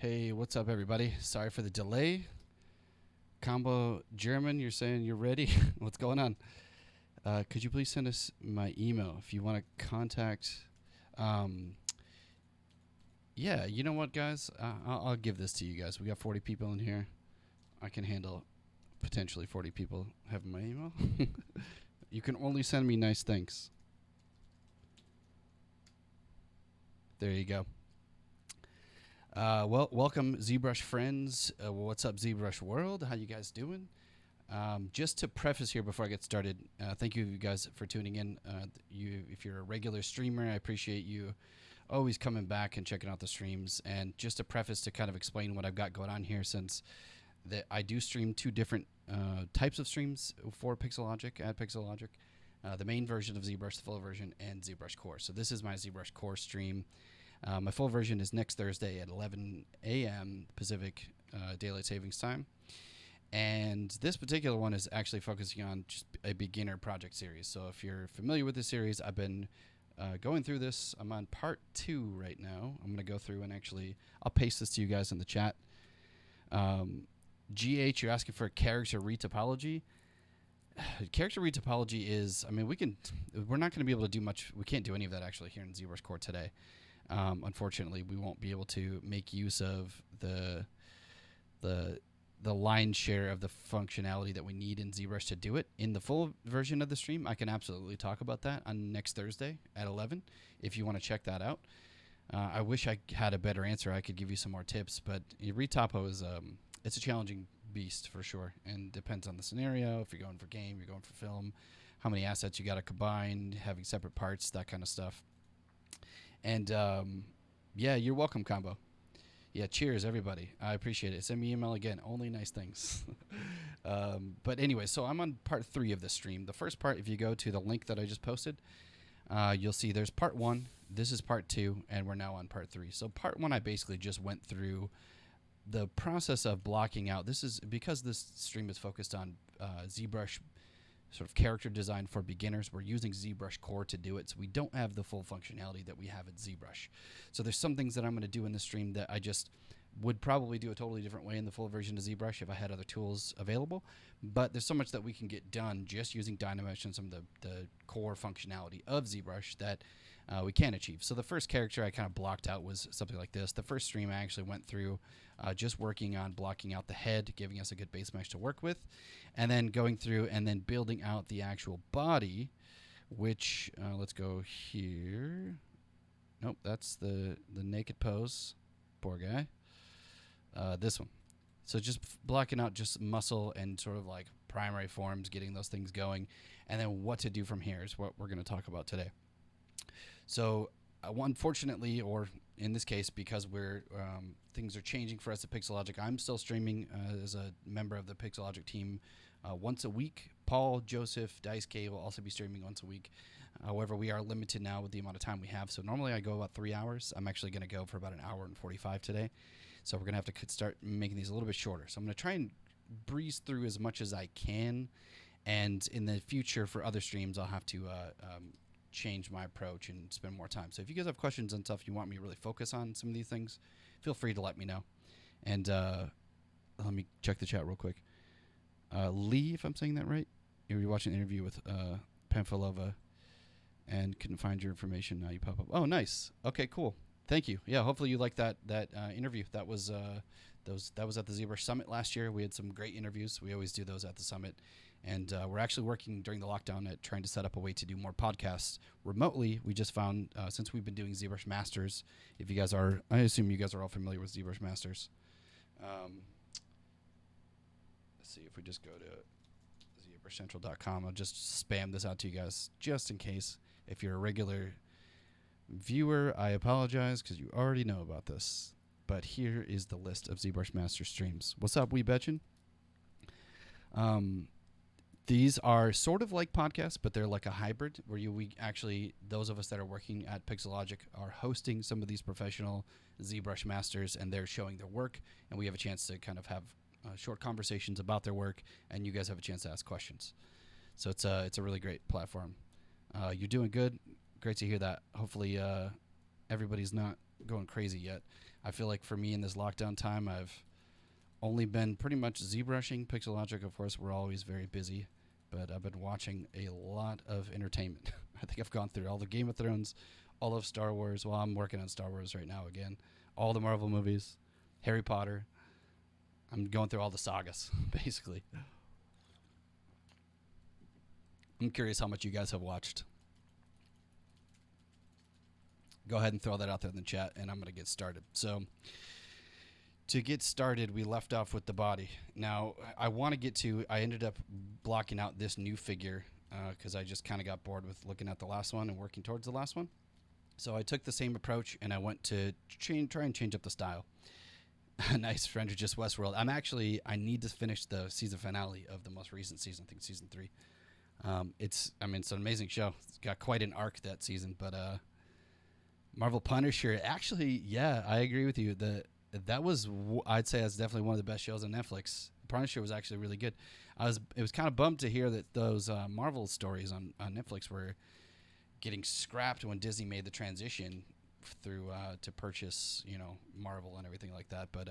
Hey, what's up, everybody? Sorry for the delay. Combo German, you're saying you're ready? What's going on? Could you please send us my email if you want to contact? Um, yeah, you know what, guys? I'll give this to you guys. We got 40 people in here. I can handle potentially 40 people having my email. You can only send me nice things. There you go. Welcome ZBrush friends. What's up, ZBrush world? How you guys doing? Just to preface here before I get started, thank you guys for tuning in. If you're a regular streamer, I appreciate you always coming back and checking out the streams. And just to preface to kind of explain what I've got going on here, since I do stream two different types of streams for Pixologic at Pixologic. The main version of ZBrush, the full version, and ZBrushCore. So this is my ZBrushCore stream. My full version is next Thursday at 11 a.m. Pacific Daylight Savings Time. And this particular one is actually focusing on just a beginner project series. So if you're familiar with the series, I've been going through this. I'm on part 2 right now. I'm going to go through and actually, I'll paste this to you guys in the chat. GH, you're asking for a character retopology. Character retopology is, we're not going to be able to do much. We can't do any of that actually here in ZBrushCore today. Unfortunately, we won't be able to make use of the lion's share of the functionality that we need in ZBrush to do it. In the full version of the stream, I can absolutely talk about that on next Thursday at 11 if you want to check that out. I wish I had a better answer. I could give you some more tips, but retopo is it's a challenging beast for sure, and depends on the scenario. If you're going for game, you're going for film, how many assets you got to combine, having separate parts, that kind of stuff. And yeah, you're welcome, Combo. Yeah, cheers, everybody. I appreciate it. Send me email again. Only nice things. But anyway, so I'm on part 3 of the stream. The first part, if you go to the link that I just posted, you'll see there's part 1. This is part 2, and we're now on part 3. So part 1, I basically just went through the process of blocking out. This is because this stream is focused on ZBrush sort of character design for beginners. We're using ZBrushCore to do it, so we don't have the full functionality that we have at ZBrush. So there's some things that I'm going to do in the stream that I just would probably do a totally different way in the full version of ZBrush if I had other tools available. But there's so much that we can get done just using Dynamesh and some of the core functionality of ZBrush that we can achieve. So the first character I kind of blocked out was something like this. The first stream I actually went through just working on blocking out the head, giving us a good base mesh to work with, and then going through and then building out the actual body, which let's go here. Nope, that's the naked pose. Poor guy. This one. So just blocking out just muscle and sort of like primary forms, getting those things going, and then what to do from here is what we're going to talk about today. So unfortunately, or in this case, because we're things are changing for us at Pixologic, I'm still streaming as a member of the Pixologic team once a week. Paul, Joseph, Daisuke will also be streaming once a week. However, we are limited now with the amount of time we have. So normally I go about 3 hours. I'm actually going to go for about 1 hour and 45 today. So we're going to have to start making these a little bit shorter. So I'm going to try and breeze through as much as I can. And in the future for other streams, I'll have to change my approach and spend more time. So if you guys have questions and stuff, you want me to really focus on some of these things, feel free to let me know. And let me check the chat real quick. Lee, if I'm saying that right, you're watching an interview with Pamphilova and couldn't find your information. Now you pop up. Oh, nice. Okay, cool. Thank you. Yeah, hopefully you liked that interview. That was at the ZBrush Summit last year. We had some great interviews. We always do those at the Summit. And we're actually working during the lockdown at trying to set up a way to do more podcasts remotely. We just found, since we've been doing ZBrush Masters, if you guys are, I assume you guys are all familiar with ZBrush Masters. Let's see if we just go to ZBrushCentral.com. I'll just spam this out to you guys just in case. If you're a regular viewer, I apologize because you already know about this. But here is the list of ZBrush Master streams. What's up, Wee Betchin? These are sort of like podcasts, but they're like a hybrid where we actually, those of us that are working at Pixologic are hosting some of these professional ZBrush masters, and they're showing their work, and we have a chance to kind of have short conversations about their work, and you guys have a chance to ask questions. So it's a really great platform. You're doing good. Great to hear that. Hopefully everybody's not going crazy yet. I feel like for me in this lockdown time, I've only been pretty much ZBrushing. Pixologic, of course, we're always very busy, but I've been watching a lot of entertainment. I think I've gone through all the Game of Thrones, all of Star Wars. Well, I'm working on Star Wars right now again. All the Marvel movies, Harry Potter. I'm going through all the sagas, basically. I'm curious how much you guys have watched. Go ahead and throw that out there in the chat, and I'm going to get started. So, to get started, we left off with the body. Now, I want to get to, I ended up blocking out this new figure because I just kind of got bored with looking at the last one and working towards the last one. So I took the same approach, and I went to try and change up the style. Nice, friend, or just Westworld. I need to finish the season finale of the most recent season, I think season 3. It's an amazing show. It's got quite an arc that season, but Marvel Punisher, actually, yeah, I agree with you. I'd say that's definitely one of the best shows on Netflix. Punisher was actually really good. It was kind of bummed to hear that those Marvel stories on Netflix were getting scrapped when Disney made the transition through to purchase, Marvel and everything like that. But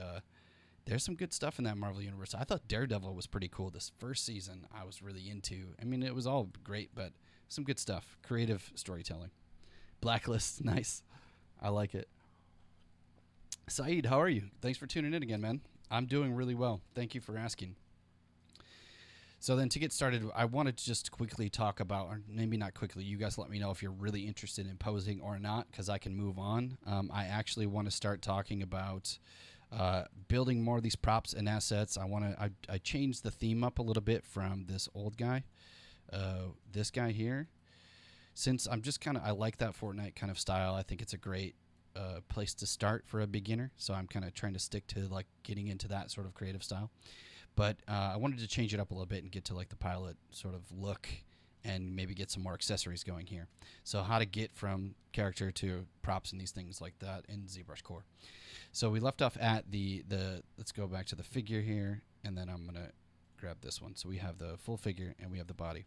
there's some good stuff in that Marvel universe. I thought Daredevil was pretty cool. This first season I was really into. I mean, it was all great, but some good stuff. Creative storytelling. Blacklist, nice. I like it. Saeed, how are you? Thanks for tuning in again, man. I'm doing really well. Thank you for asking. So then to get started, I wanted to just quickly talk about, or maybe not quickly, you guys let me know if you're really interested in posing or not, because I can move on. I actually want to start talking about building more of these props and assets. I changed the theme up a little bit from this old guy, this guy here. Since I like that Fortnite kind of style, I think it's a great place to start for a beginner. So I'm kind of trying to stick to like getting into that sort of creative style. But I wanted to change it up a little bit and get to like the pilot sort of look and maybe get some more accessories going here. So how to get from character to props and these things like that in ZBrushCore. So we left off at let's go back to the figure here, and then I'm going to grab this one. So we have the full figure and we have the body.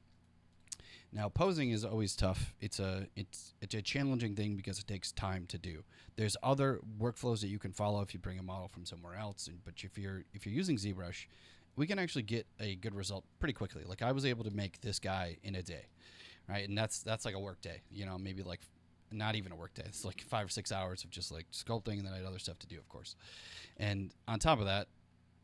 Now, posing is always tough. It's a challenging thing because it takes time to do. There's other workflows that you can follow if you bring a model from somewhere else. But if you're using ZBrush, we can actually get a good result pretty quickly. Like I was able to make this guy in a day, right? And that's like a work day. Maybe like not even a work day. It's like 5 or 6 hours of just like sculpting, and then I had other stuff to do, of course. And on top of that,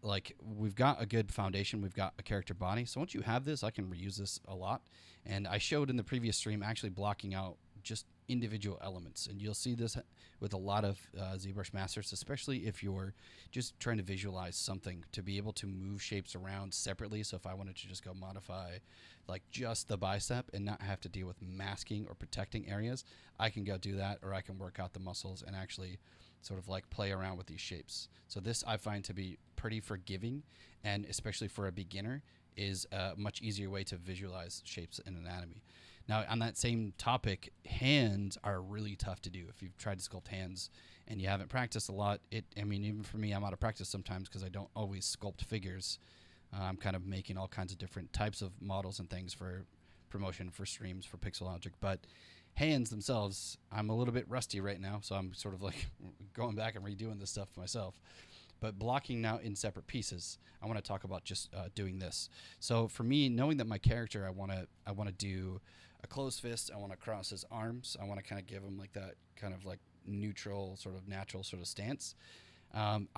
like we've got a good foundation, we've got a character body. So once you have this, I can reuse this a lot. And I showed in the previous stream actually blocking out just individual elements, and you'll see this with a lot of ZBrush masters, especially if you're just trying to visualize something, to be able to move shapes around separately. So if I wanted to just go modify like just the bicep and not have to deal with masking or protecting areas, I can go do that, or I can work out the muscles and actually sort of like play around with these shapes. So this I find to be pretty forgiving, and especially for a beginner is a much easier way to visualize shapes in anatomy. Now, on that same topic, hands are really tough to do. If you've tried to sculpt hands and you haven't practiced a lot, even for me, I'm out of practice sometimes because I don't always sculpt figures. I'm kind of making all kinds of different types of models and things for promotion, for streams, for Pixologic. But hands themselves, I'm a little bit rusty right now, so I'm sort of like going back and redoing this stuff myself. But blocking now in separate pieces, I want to talk about just doing this. So for me, knowing that my character, I want to do a closed fist. I want to cross his arms. I want to kind of give him like that kind of like neutral, sort of natural sort of stance.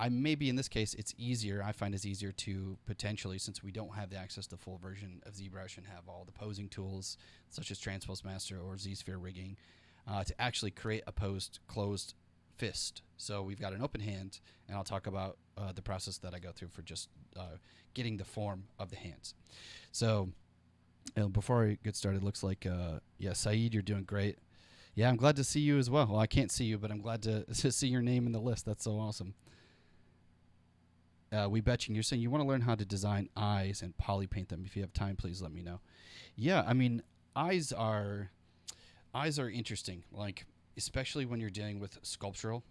Maybe in this case, it's easier. I find it's easier to potentially, since we don't have the access to the full version of ZBrush and have all the posing tools such as Transpose Master or Z-Sphere rigging, to actually create a closed fist. So we've got an open hand, and I'll talk about the process that I go through for just getting the form of the hands. So before I get started, looks like, Saeed, you're doing great. Yeah, I'm glad to see you as well. Well, I can't see you, but I'm glad to see your name in the list. That's so awesome. We betching, you're saying you want to learn how to design eyes and poly paint them. If you have time, please let me know. Yeah, eyes are interesting. Like, especially when you're dealing with sculptural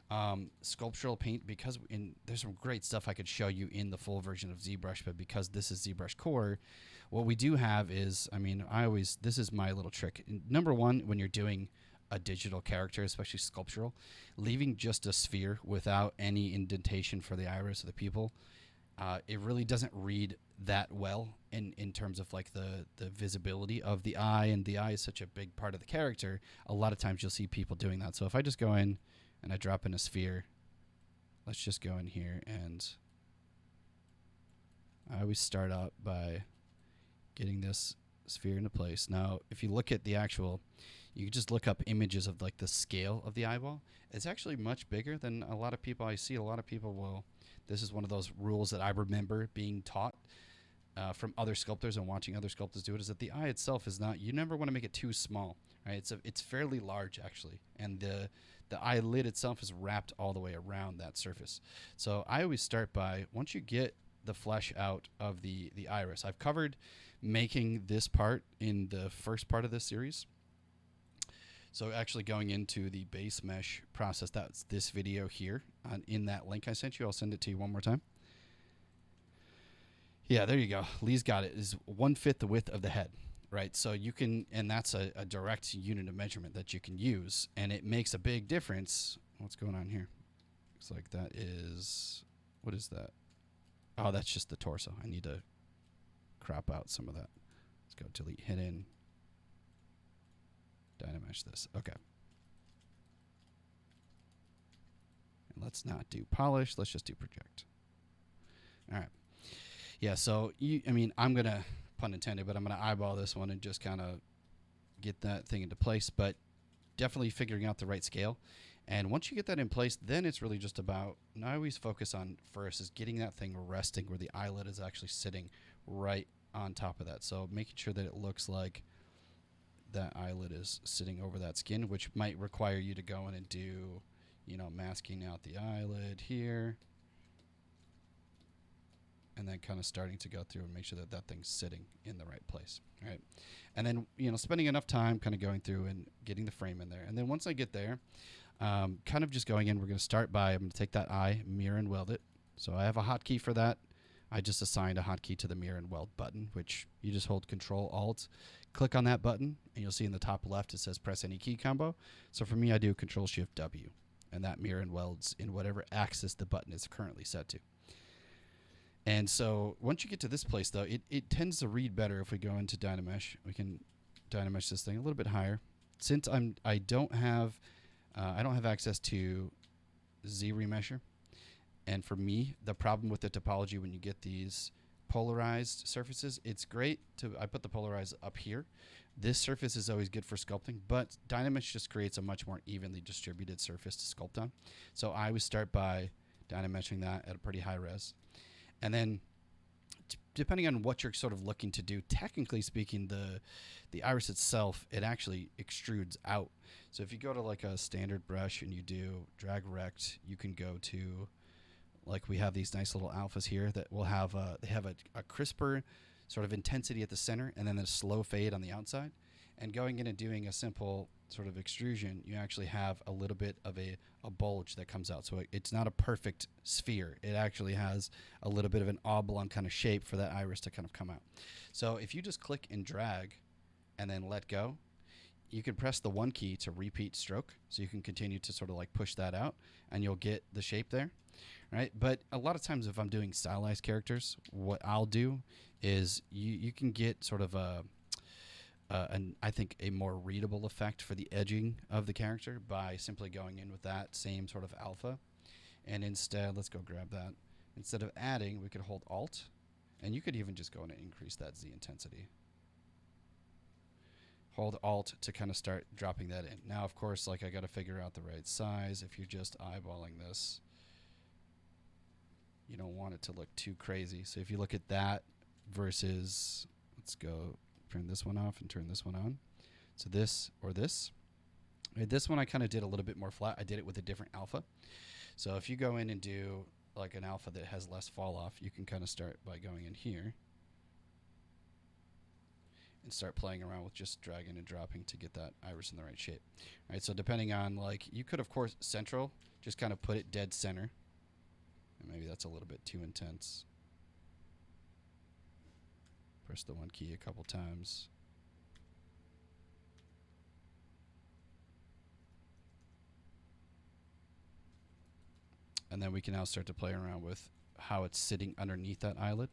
paint, because there's some great stuff I could show you in the full version of ZBrush, but because this is ZBrushCore, what we do have is, this is my little trick. Number one, when you're doing a digital character, especially sculptural, leaving just a sphere without any indentation for the iris of the pupil, it really doesn't read that well in terms of like the visibility of the eye, and the eye is such a big part of the character. A lot of times you'll see people doing that. So if I just go in and I drop in a sphere, let's just go in here, and I always start out by getting this sphere into place. Now, if you look at the actual, you can just look up images of like the scale of the eyeball. It's actually much bigger than a lot of people I see. A lot of people will, this is one of those rules that I remember being taught from other sculptors and watching other sculptors do it, is that the eye itself is not, you never want to make it too small, right? It's fairly large actually, and the eyelid itself is wrapped all the way around that surface. So I always start by, once you get the flesh out of the iris, I've covered making this part in the first part of this series. So actually going into the base mesh process, that's this video here in that link I sent you. I'll send it to you one more time. Yeah, there you go. Lee's got it. Is 1/5 the width of the head, right? So you can, and that's a direct unit of measurement that you can use, and it makes a big difference. What's going on here? Looks like that is, what is that? Oh, that's just the torso. I need to crop out some of that. Let's go delete hidden. Dynamesh this. Okay. And let's not do polish. Let's just do project. All right. Yeah, so, I mean, I'm going to, pun intended, but I'm going to eyeball this one and just kind of get that thing into place. But definitely figuring out the right scale. And once you get that in place, then it's really just about, and I always focus on first is getting that thing resting where the eyelid is actually sitting right on top of that. So making sure that it looks like that eyelid is sitting over that skin, which might require you to go in and do, you know, masking out the eyelid here. And then kind of starting to go through and make sure that that thing's sitting in the right place, right? And then, you know, spending enough time kind of going through and getting the frame in there. And then once I get there, kind of just going in, we're going to start by, I'm going to take that eye, mirror and weld it. So I have a hotkey for that. I just assigned a hotkey to the mirror and weld button, which you just hold Control Alt, click on that button, and you'll see in the top left it says press any key combo. So for me, I do Control Shift W, and that mirror and welds in whatever axis the button is currently set to. And so once you get to this place, though, it tends to read better if we go into Dynamesh. We can Dynamesh this thing a little bit higher. Since I don't have access to ZRemesher, and for me, the problem with the topology when you get these polarized surfaces, it's great to, I put the polarized up here. This surface is always good for sculpting, but Dynamesh just creates a much more evenly distributed surface to sculpt on. So I would start by Dynameshing that at a pretty high res. And then depending on what you're sort of looking to do, technically speaking, the iris itself, it actually extrudes out. So if you go to like a standard brush and you do drag rect, you can go to, like we have these nice little alphas here that will have they have a crisper sort of intensity at the center and then a slow fade on the outside. And going in and doing a simple sort of extrusion, you actually have a little bit of a bulge that comes out. So it's not a perfect sphere. It actually has a little bit of an oblong kind of shape for that iris to kind of come out. So if you just click and drag and then let go, you can press the 1 key to repeat stroke. So you can continue to sort of like push that out and you'll get the shape there, right? But a lot of times if I'm doing stylized characters, what I'll do is you can get sort of I think a more readable effect for the edging of the character by simply going in with that same sort of alpha. And instead, let's go grab that. Instead of adding, we could hold Alt, and you could even just go in and increase that Z intensity. Hold Alt to kind of start dropping that in. Now, of course, like I got to figure out the right size. If you're just eyeballing this, you don't want it to look too crazy. So if you look at that versus, let's go turn this one off and turn this one on. So this or this. This one I kind of did a little bit more flat. I did it with a different alpha. So if you go in and do like an alpha that has less fall off, you can kind of start by going in here and start playing around with just dragging and dropping to get that iris in the right shape. All right, so depending on, like, you could of course central, just kind of put it dead center. And maybe that's a little bit too intense. Press the 1 key a couple times. And then we can now start to play around with how it's sitting underneath that eyelid.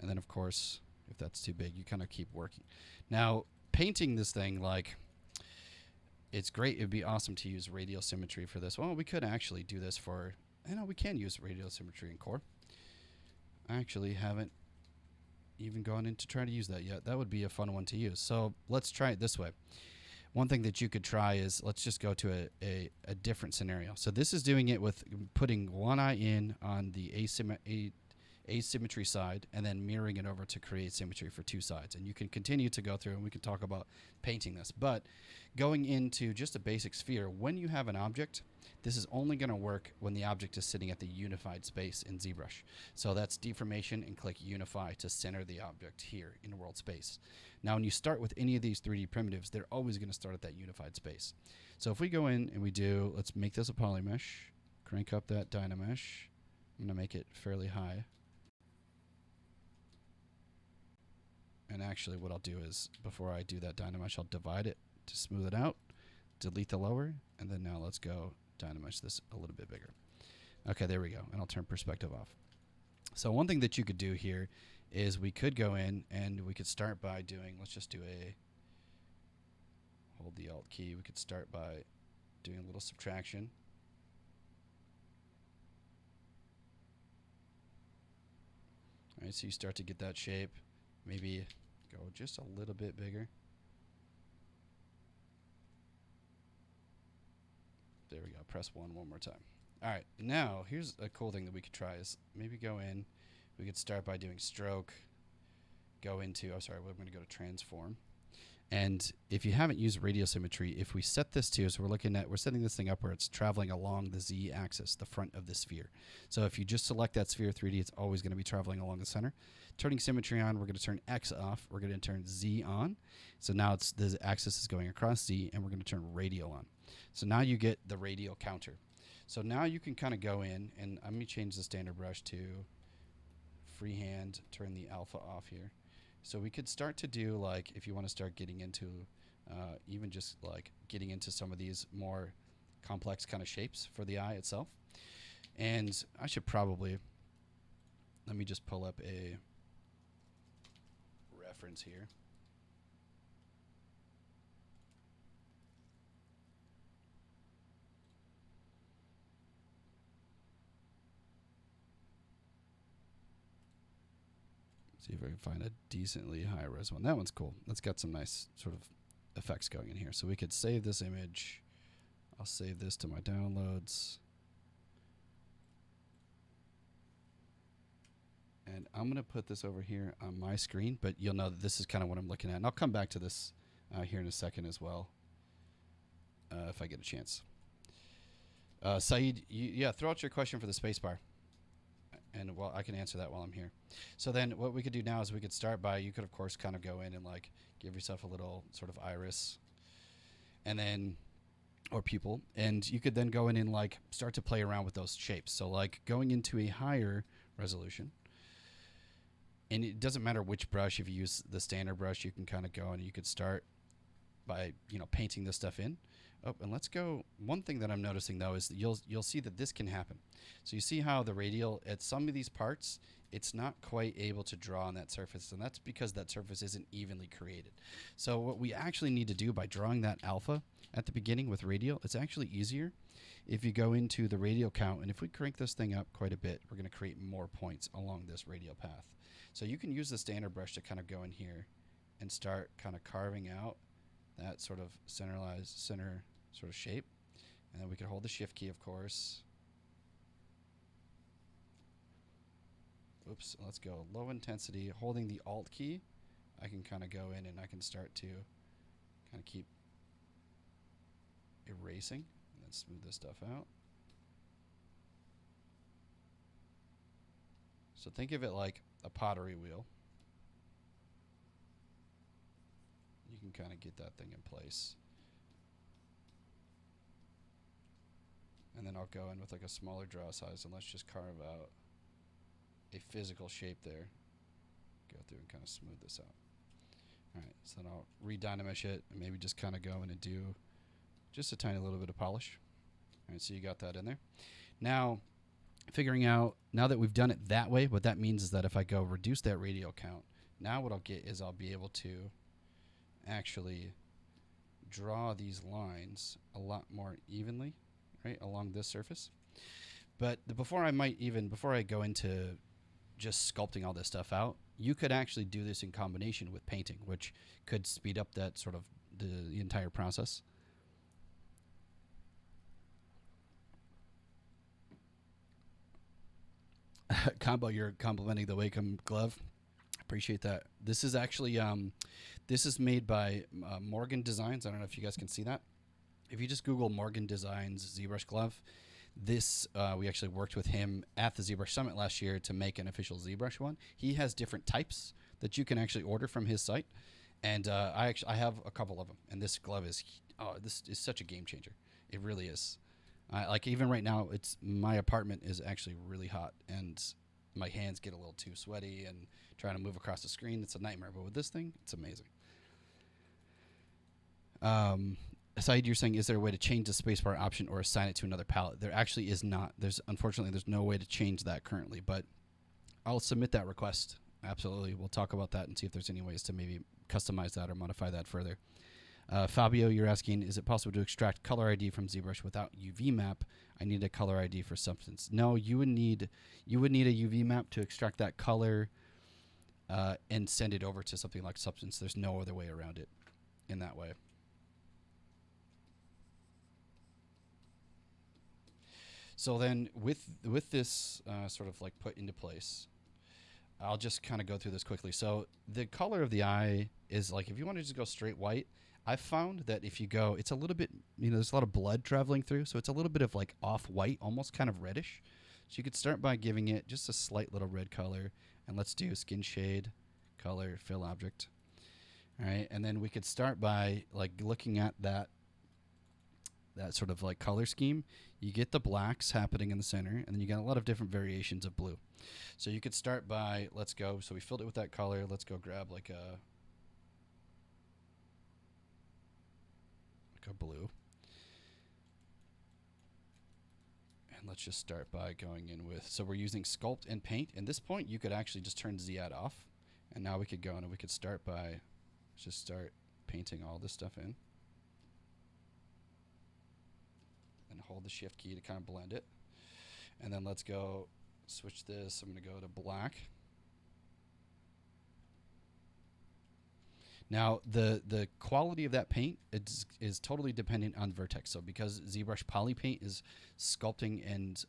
And then, of course, if that's too big, you kind of keep working. Now, painting this thing, like, it's great. It would be awesome to use radial symmetry for this. Well, we could actually do this for, we can use radial symmetry in Core. I actually haven't even gone in to try to use that yet. That would be a fun one to use. So let's try it this way. One thing that you could try is, let's just go to a different scenario. So this is doing it with putting one eye in on the asymmetry side and then mirroring it over to create symmetry for two sides. And you can continue to go through and we can talk about painting this. But going into just a basic sphere, when you have an object, this is only going to work when the object is sitting at the unified space in ZBrush. So that's deformation and click unify to center the object here in world space. Now when you start with any of these 3D primitives, they're always going to start at that unified space. So if we go in and we do, let's make this a polymesh, crank up that Dynamesh. I'm going to make it fairly high. And actually what I'll do is, before I do that Dynamesh, I'll divide it to smooth it out, delete the lower, and then now let's go Dynamesh this a little bit bigger. Okay, there we go. And I'll turn perspective off. So one thing that you could do here is we could go in and we could start by doing, let's just do hold the Alt key. We could start by doing a little subtraction. All right, so you start to get that shape. Maybe go just a little bit bigger. There we go. Press 1 more time. All right. Now, here's a cool thing that we could try is maybe go in. We could start by doing stroke. Go into, we're going to go to transform. And if you haven't used radial symmetry, if we set this to, so we're setting this thing up where it's traveling along the Z axis, the front of the sphere. So if you just select that sphere 3D, it's always going to be traveling along the center. Turning symmetry on, we're going to turn X off. We're going to turn Z on. So now the axis is going across Z, and we're going to turn radial on. So now you get the radial counter. So now you can kind of go in, and let me change the standard brush to freehand, turn the alpha off here. So we could start to do, like, if you want to start getting into even just like getting into some of these more complex kind of shapes for the eye itself. And I should probably, let me just pull up a reference here. See if I can find a decently high res one. That one's cool. That's got some nice sort of effects going in here. So we could save this image. I'll save this to my downloads. And I'm going to put this over here on my screen, but you'll know that this is kind of what I'm looking at. And I'll come back to this here in a second as well, if I get a chance. Saeed, throw out your question for the spacebar. And well, I can answer that while I'm here. So then what we could do now is we could start by, you could of course kind of go in and like give yourself a little sort of iris and then, or pupil. And you could then go in and like start to play around with those shapes. So like going into a higher resolution, and it doesn't matter which brush. If you use the standard brush, you can kind of go and you could start by, painting this stuff in. Oh, and let's go. One thing that I'm noticing though is that you'll see that this can happen. So you see how the radial at some of these parts, it's not quite able to draw on that surface, and that's because that surface isn't evenly created. So what we actually need to do by drawing that alpha at the beginning with radial, it's actually easier if you go into the radial count, and if we crank this thing up quite a bit, we're going to create more points along this radial path. So you can use the standard brush to kind of go in here and start kind of carving out that sort of center sort of shape. And then we can hold the shift key, of course. Oops, let's go low intensity. Holding the Alt key, I can kind of go in and I can start to kind of keep erasing and then smooth this stuff out. So think of it like a pottery wheel. You can kind of get that thing in place. And then I'll go in with like a smaller draw size and let's just carve out a physical shape there. Go through and kind of smooth this out. Alright, so then I'll re-dynamesh it and maybe just kind of go in and do just a tiny little bit of polish. Alright, so you got that in there. Now, figuring out, now that we've done it that way, what that means is that if I go reduce that radial count, now what I'll get is I'll be able to actually draw these lines a lot more evenly, right, along this surface. But before I go into just sculpting all this stuff out, you could actually do this in combination with painting, which could speed up that sort of the entire process. Combo, you're complimenting the Wacom glove. Appreciate that. This is actually this is made by Morgan Designs. I don't know if you guys can see that. If you just Google Morgan Designs ZBrush glove, this we actually worked with him at the ZBrush Summit last year to make an official ZBrush one. He has different types that you can actually order from his site, and I have a couple of them. And this glove is this is such a game changer. It really is. Like even right now, my apartment is actually really hot, and my hands get a little too sweaty, and trying to move across the screen, it's a nightmare. But with this thing, it's amazing. Saeed, you're saying, is there a way to change the spacebar option or assign it to another palette? There actually is not. Unfortunately, there's no way to change that currently, but I'll submit that request. Absolutely. We'll talk about that and see if there's any ways to maybe customize that or modify that further. Fabio, you're asking, is it possible to extract color ID from ZBrush without UV map? I need a color ID for Substance. No, you would need a UV map to extract that color and send it over to something like Substance. There's no other way around it in that way. So then with this sort of like put into place, I'll just kind of go through this quickly. So the color of the eye is like, if you want to just go straight white, I've found that if you go, it's a little bit, there's a lot of blood traveling through, so it's a little bit of like off-white, almost kind of reddish. So you could start by giving it just a slight little red color, and let's do skin shade, color, fill object. All right, and then we could start by like looking at that sort of like color scheme. You get the blacks happening in the center, and then you got a lot of different variations of blue. So you could start by, so we filled it with that color. Let's go grab like a blue. And let's just start by going in with, so we're using sculpt and paint. At this point, you could actually just turn Z add off. And now we could go and we could start by just start painting all this stuff in. And hold the shift key to kind of blend it. And then let's go switch this. I'm going to go to black. Now, the quality of that paint is totally dependent on vertex. So because ZBrush Poly Paint is sculpting and,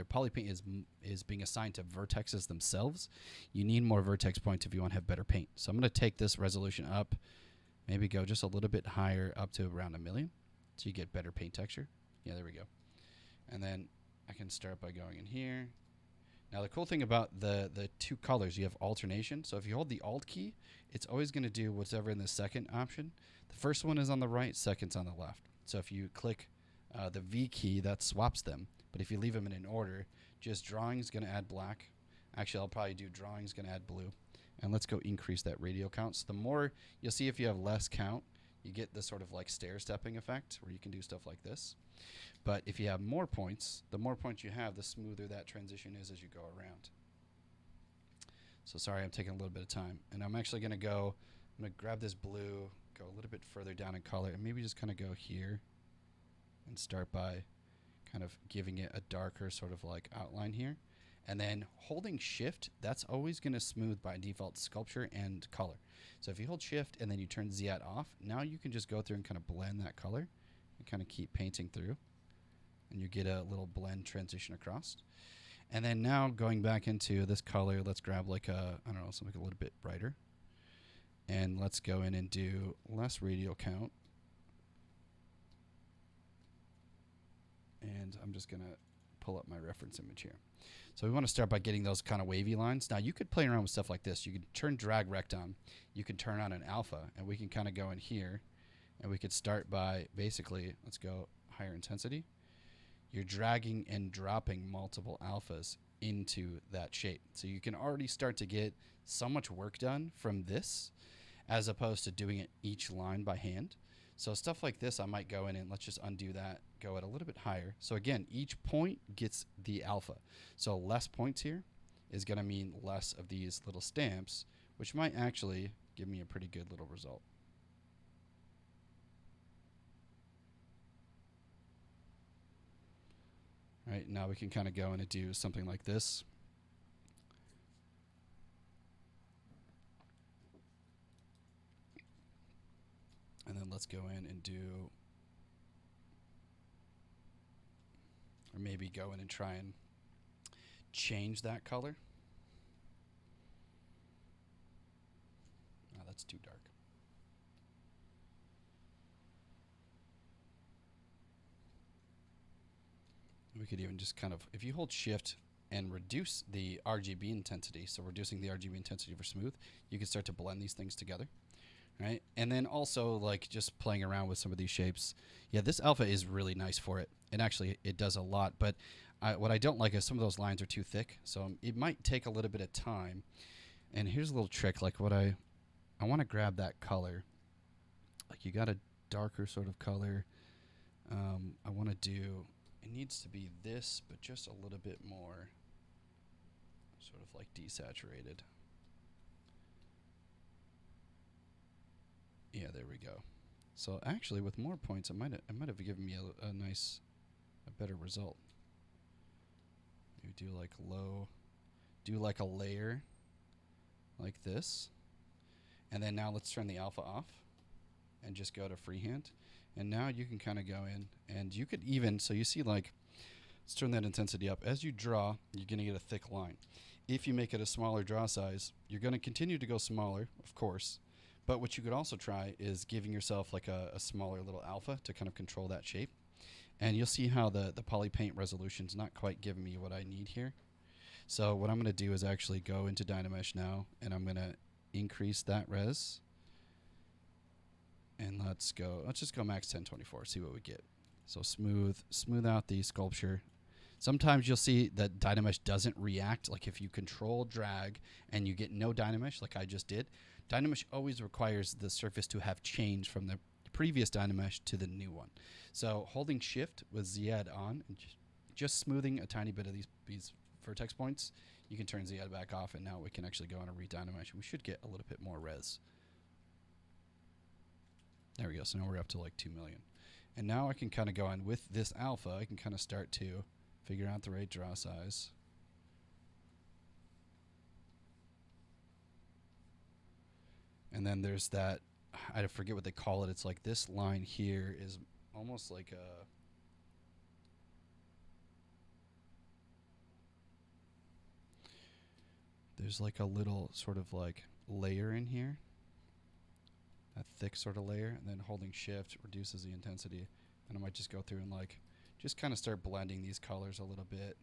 Poly Paint is being assigned to vertexes themselves, you need more vertex points if you want to have better paint. So I'm going to take this resolution up, maybe go just a little bit higher up to around 1,000,000, so you get better paint texture. Yeah, there we go. And then I can start by going in here. Now the cool thing about the two colors, you have alternation. So if you hold the Alt key, it's always going to do whatever in the second option. The first one is on the right, second's on the left. So if you click the V key, that swaps them. But if you leave them in an order, just drawing is going to add black. Actually, I'll probably do drawing is going to add blue. And let's go increase that radial count. So the more, you'll see if you have less count, you get this sort of like stair-stepping effect where you can do stuff like this. But if you have more points, the more points you have, the smoother that transition is as you go around. So sorry, I'm taking a little bit of time. And I'm actually going to grab this blue, go a little bit further down in color, and maybe just kind of go here and start by kind of giving it a darker sort of like outline here. And then holding shift, that's always going to smooth by default sculpture and color. So if you hold shift and then you turn Z off, now you can just go through and kind of blend that color and kind of keep painting through. And you get a little blend transition across. And then now going back into this color, let's grab like something a little bit brighter. And let's go in and do less radial count. And I'm just going to pull up my reference image here. So we want to start by getting those kind of wavy lines. Now you could play around with stuff like this. You could turn drag rect on. You can turn on an alpha, and we can kind of go in here, and we could start by basically, let's go higher intensity. You're dragging and dropping multiple alphas into that shape. So you can already start to get so much work done from this as opposed to doing it each line by hand. So stuff like this, I might go in and let's just undo that, go at a little bit higher. So again, each point gets the alpha. So less points here is going to mean less of these little stamps, which might actually give me a pretty good little result. All right, now we can kind of go in and do something like this. And then let's go in and do, or maybe go in and try and change that color. Oh, that's too dark. We could even just kind of, if you hold shift and reduce the RGB intensity, so reducing the RGB intensity for smooth, you can start to blend these things together. Right? And then also like just playing around with some of these shapes. Yeah, this alpha is really nice for it. And actually it does a lot, but what I don't like is some of those lines are too thick. So it might take a little bit of time. And here's a little trick, like what I want to grab that color. Like you got a darker sort of color. I want to do, it needs to be this, but just a little bit more sort of like desaturated. Yeah, there we go. So actually, with more points, it might have given me a nice, a better result. You do like low, do like a layer, like this, and then now let's turn the alpha off, and just go to freehand, and now you can kind of go in, and you could even, so you see like, let's turn that intensity up. As you draw, you're going to get a thick line. If you make it a smaller draw size, you're going to continue to go smaller, of course. But what you could also try is giving yourself like a smaller little alpha to kind of control that shape. And you'll see how the poly paint resolution's not quite giving me what I need here. So what I'm going to do is actually go into Dynamesh now, and I'm going to increase that res. And let's just go max 1024, see what we get. So smooth out the sculpture. Sometimes you'll see that Dynamesh doesn't react. Like if you control drag and you get no Dynamesh like I just did, Dynamesh always requires the surface to have changed from the previous Dynamesh to the new one. So holding shift with Z-add on and just smoothing a tiny bit of these vertex points, you can turn Z-add back off, and now we can actually go on and re-Dynamesh. We should get a little bit more res. There we go. So now we're up to like 2 million. And now I can kind of go on with this alpha. I can kind of start to figure out the right draw size. And then there's that, I forget what they call it. It's like this line here is almost like a, there's like a little sort of like layer in here. A thick sort of layer, and then holding shift reduces the intensity. And I might just go through and like just kind of start blending these colors a little bit.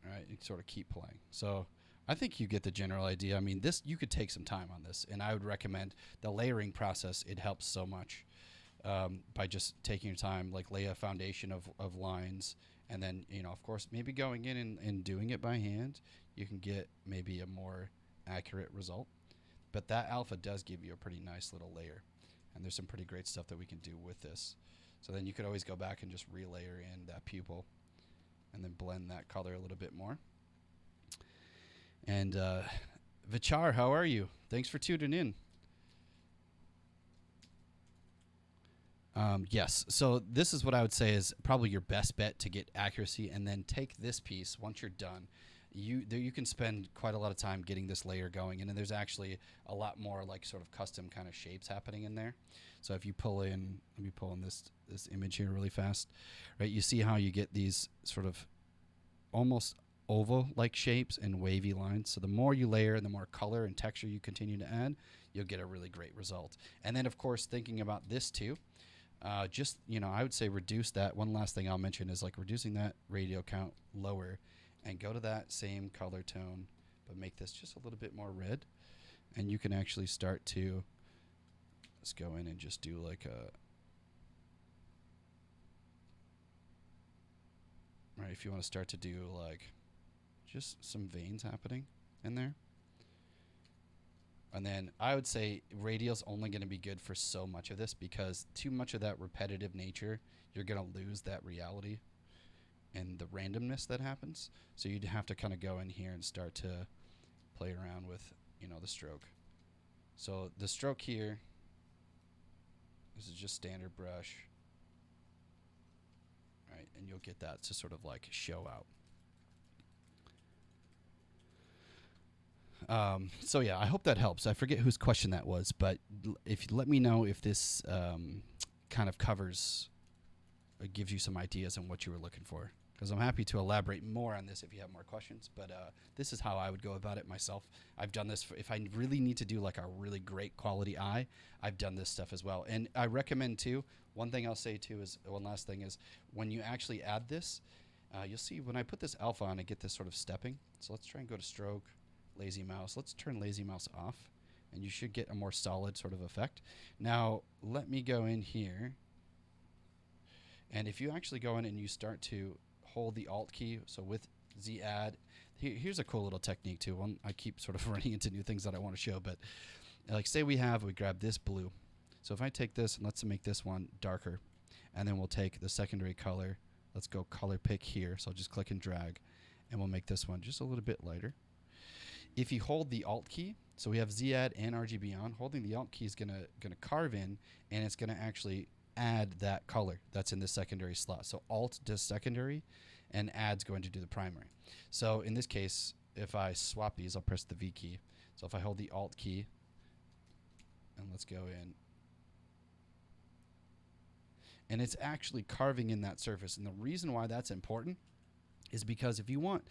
All right, you sort of keep playing. So I think you get the general idea. I mean, this, you could take some time on this, and I would recommend the layering process. It helps so much by just taking your time, like lay a foundation of lines, and then, you know, of course, maybe going in and doing it by hand, you can get maybe a more accurate result. But that alpha does give you a pretty nice little layer, and there's some pretty great stuff that we can do with this. So then you could always go back and just relayer in that pupil and then blend that color a little bit more. And Vichar, how are you? Thanks for tuning in. Yes, so this is what I would say is probably your best bet to get accuracy, and then take this piece once you're done. You can spend quite a lot of time getting this layer going, and then there's actually a lot more like sort of custom kind of shapes happening in there. So if you pull in, let me pull in this image here really fast, right? You see how you get these sort of almost oval-like shapes and wavy lines. So the more you layer and the more color and texture you continue to add, you'll get a really great result. And then of course, thinking about this too, just, you know, I would say reduce that. One last thing I'll mention is like reducing that radial count lower, and go to that same color tone, but make this just a little bit more red. And you can actually start to, let's go in and just do like a, right, if you want to start to do like just some veins happening in there. And then I would say radial's only going to be good for so much of this, because too much of that repetitive nature, you're going to lose that reality and the randomness that happens. So you'd have to kind of go in here and start to play around with, you know, the stroke. So the stroke here, this is just standard brush, right? And you'll get that to sort of like show out. So yeah, I hope that helps. I forget whose question that was, but if you let me know if this kind of covers, gives you some ideas on what you were looking for, because I'm happy to elaborate more on this if you have more questions. But this is how I would go about it myself. I've done this if I really need to do like a really great quality eye. I've done this stuff as well, and I recommend too. One thing I'll say too is, one last thing is, when you actually add this, you'll see when I put this alpha on, I get this sort of stepping. So let's try and go to stroke, lazy mouse. Let's turn lazy mouse off, and you should get a more solid sort of effect. Now let me go in here, and if you actually go in and you start to hold the Alt key, so with Z add, here's a cool little technique too. One, I keep sort of running into new things that I want to show, but like say we grab this blue. So if I take this and let's make this one darker, and then we'll take the secondary color. Let's go color pick here. So I'll just click and drag, and we'll make this one just a little bit lighter. If you hold the Alt key, so we have Z add and RGB on, holding the Alt key is gonna carve in, and it's gonna actually add that color that's in the secondary slot. So Alt does secondary, and add's going to do the primary. So in this case, if I swap these, I'll press the V key. So if I hold the Alt key, and let's go in, and it's actually carving in that surface. And the reason why that's important is because if you want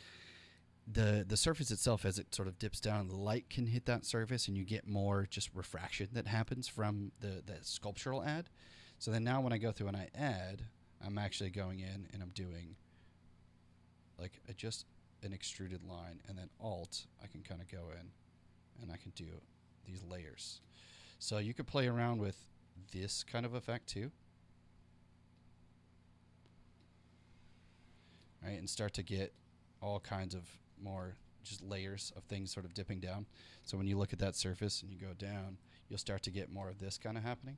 the surface itself, as it sort of dips down, the light can hit that surface, and you get more just refraction that happens from the sculptural add. So then now when I go through and I add, I'm actually going in and I'm doing like just an extruded line, and then Alt, I can kind of go in and I can do these layers. So you could play around with this kind of effect too. Right, and start to get all kinds of more just layers of things sort of dipping down. So when you look at that surface and you go down, you'll start to get more of this kind of happening.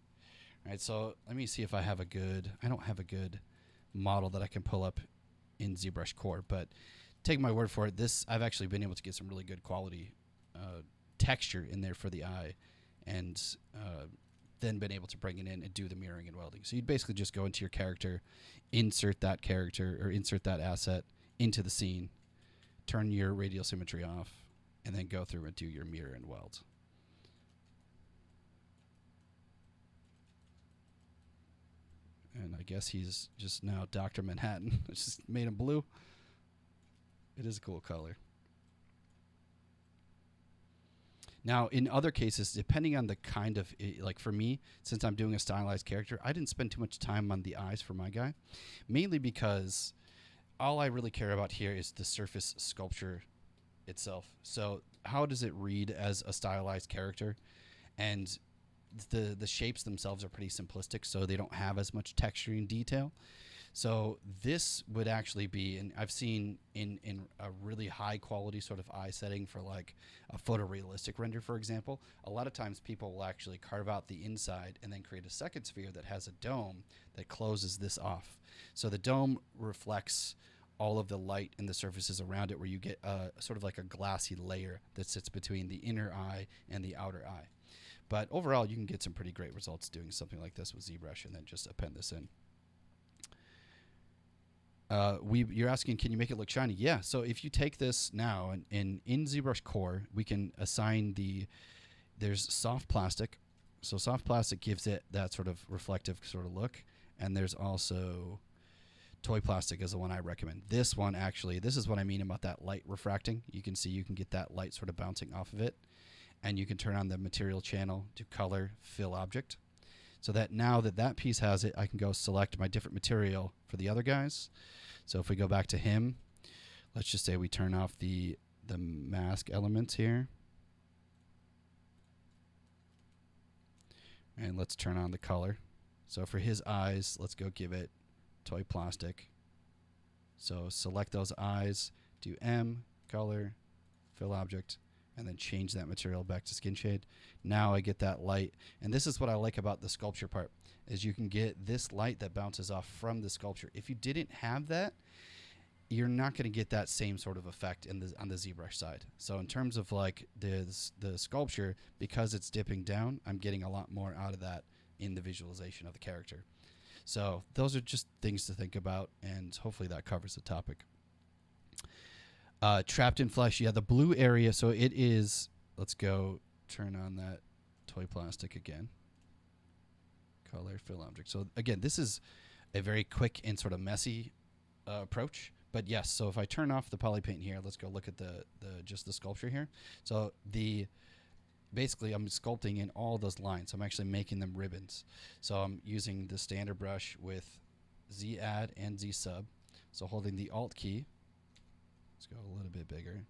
All right, so let me see if I have a good, I don't have a good model that I can pull up in ZBrushCore, but take my word for it, this, I've actually been able to get some really good quality texture in there for the eye, and then been able to bring it in and do the mirroring and welding. So you'd basically just go into your character, insert that character or insert that asset into the scene, turn your radial symmetry off, and then go through and do your mirror and weld. And I guess he's just now Dr. Manhattan. I just made him blue. It is a cool color. Now, in other cases, depending on the kind of, like for me, since I'm doing a stylized character, I didn't spend too much time on the eyes for my guy, mainly because all I really care about here is the surface sculpture itself. So how does it read as a stylized character? And the shapes themselves are pretty simplistic, so they don't have as much texture and detail. So this would actually be, and I've seen in a really high quality sort of eye setting for like a photorealistic render, for example, a lot of times people will actually carve out the inside and then create a second sphere that has a dome that closes this off. So the dome reflects all of the light and the surfaces around it, where you get sort of like a glassy layer that sits between the inner eye and the outer eye. But overall, you can get some pretty great results doing something like this with ZBrush, and then just append this in. You're asking, can you make it look shiny? Yeah, so if you take this now, and in ZBrushCore, we can assign there's soft plastic. So soft plastic gives it that sort of reflective sort of look. And there's also toy plastic is the one I recommend. This one, actually, this is what I mean about that light refracting. You can see you can get that light sort of bouncing off of it. And you can turn on the material channel to color fill object. So that now that piece has it, I can go select my different material for the other guys. So if we go back to him, let's just say we turn off the mask elements here. And let's turn on the color. So for his eyes, let's go give it toy plastic. So select those eyes, do M, color, fill object, and then change that material back to skin shade. Now I get that light, and this is what I like about the sculpture part, is you can get this light that bounces off from the sculpture. If you didn't have that, you're not going to get that same sort of effect on the ZBrush side. So in terms of like the sculpture, because it's dipping down, I'm getting a lot more out of that in the visualization of the character. So those are just things to think about, and hopefully that covers the topic. Trapped in flesh, yeah, the blue area, so it is, let's go turn on that toy plastic again. Color, fill object. So again, this is a very quick and sort of messy approach. But yes, so if I turn off the poly paint here, let's go look at just the sculpture here. So basically I'm sculpting in all those lines. I'm actually making them ribbons. So I'm using the standard brush with Z add and Z sub. So holding the Alt key, let's go a little bit bigger.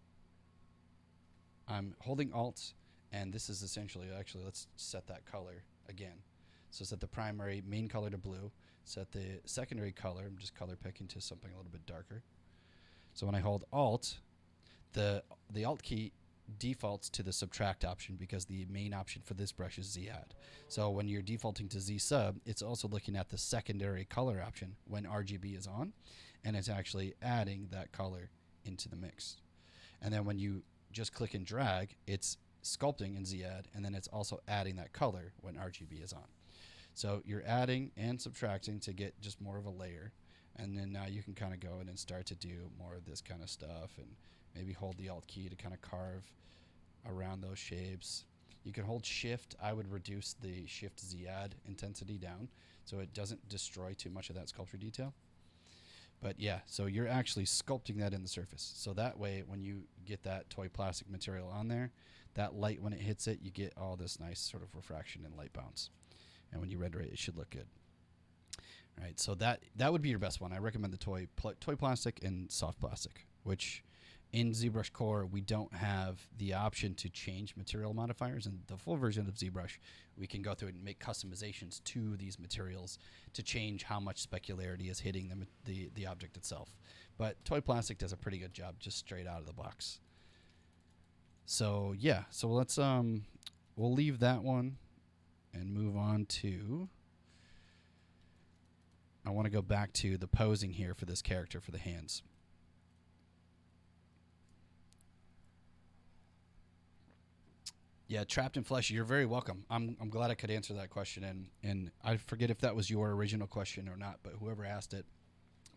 I'm holding Alt, and this is essentially, actually let's set that color again. So set the primary main color to blue, set the secondary color, I'm just color picking to something a little bit darker. So when I hold Alt, the Alt key defaults to the subtract option because the main option for this brush is Z add. So when you're defaulting to Z sub, it's also looking at the secondary color option when RGB is on, and it's actually adding that color into the mix. And then when you just click and drag, it's sculpting in Z add, and then it's also adding that color when RGB is on. So you're adding and subtracting to get just more of a layer, and then now you can kind of go in and start to do more of this kind of stuff, and maybe hold the Alt key to kind of carve around those shapes. You can hold Shift. I would reduce the Shift Z add intensity down so it doesn't destroy too much of that sculpture detail. But yeah, so you're actually sculpting that in the surface. So that way, when you get that toy plastic material on there, that light, when it hits it, you get all this nice sort of refraction and light bounce. And when you render it, it should look good. All right, so that would be your best one. I recommend the toy plastic and soft plastic, which in ZBrushCore, we don't have the option to change material modifiers. In the full version of ZBrush, we can go through and make customizations to these materials to change how much specularity is hitting the object itself. But toy plastic does a pretty good job just straight out of the box. So yeah, so let's we'll leave that one and move on to, I want to go back to the posing here for this character for the hands. Yeah, trapped in flesh. You're very welcome. I'm glad I could answer that question, and I forget if that was your original question or not, but whoever asked it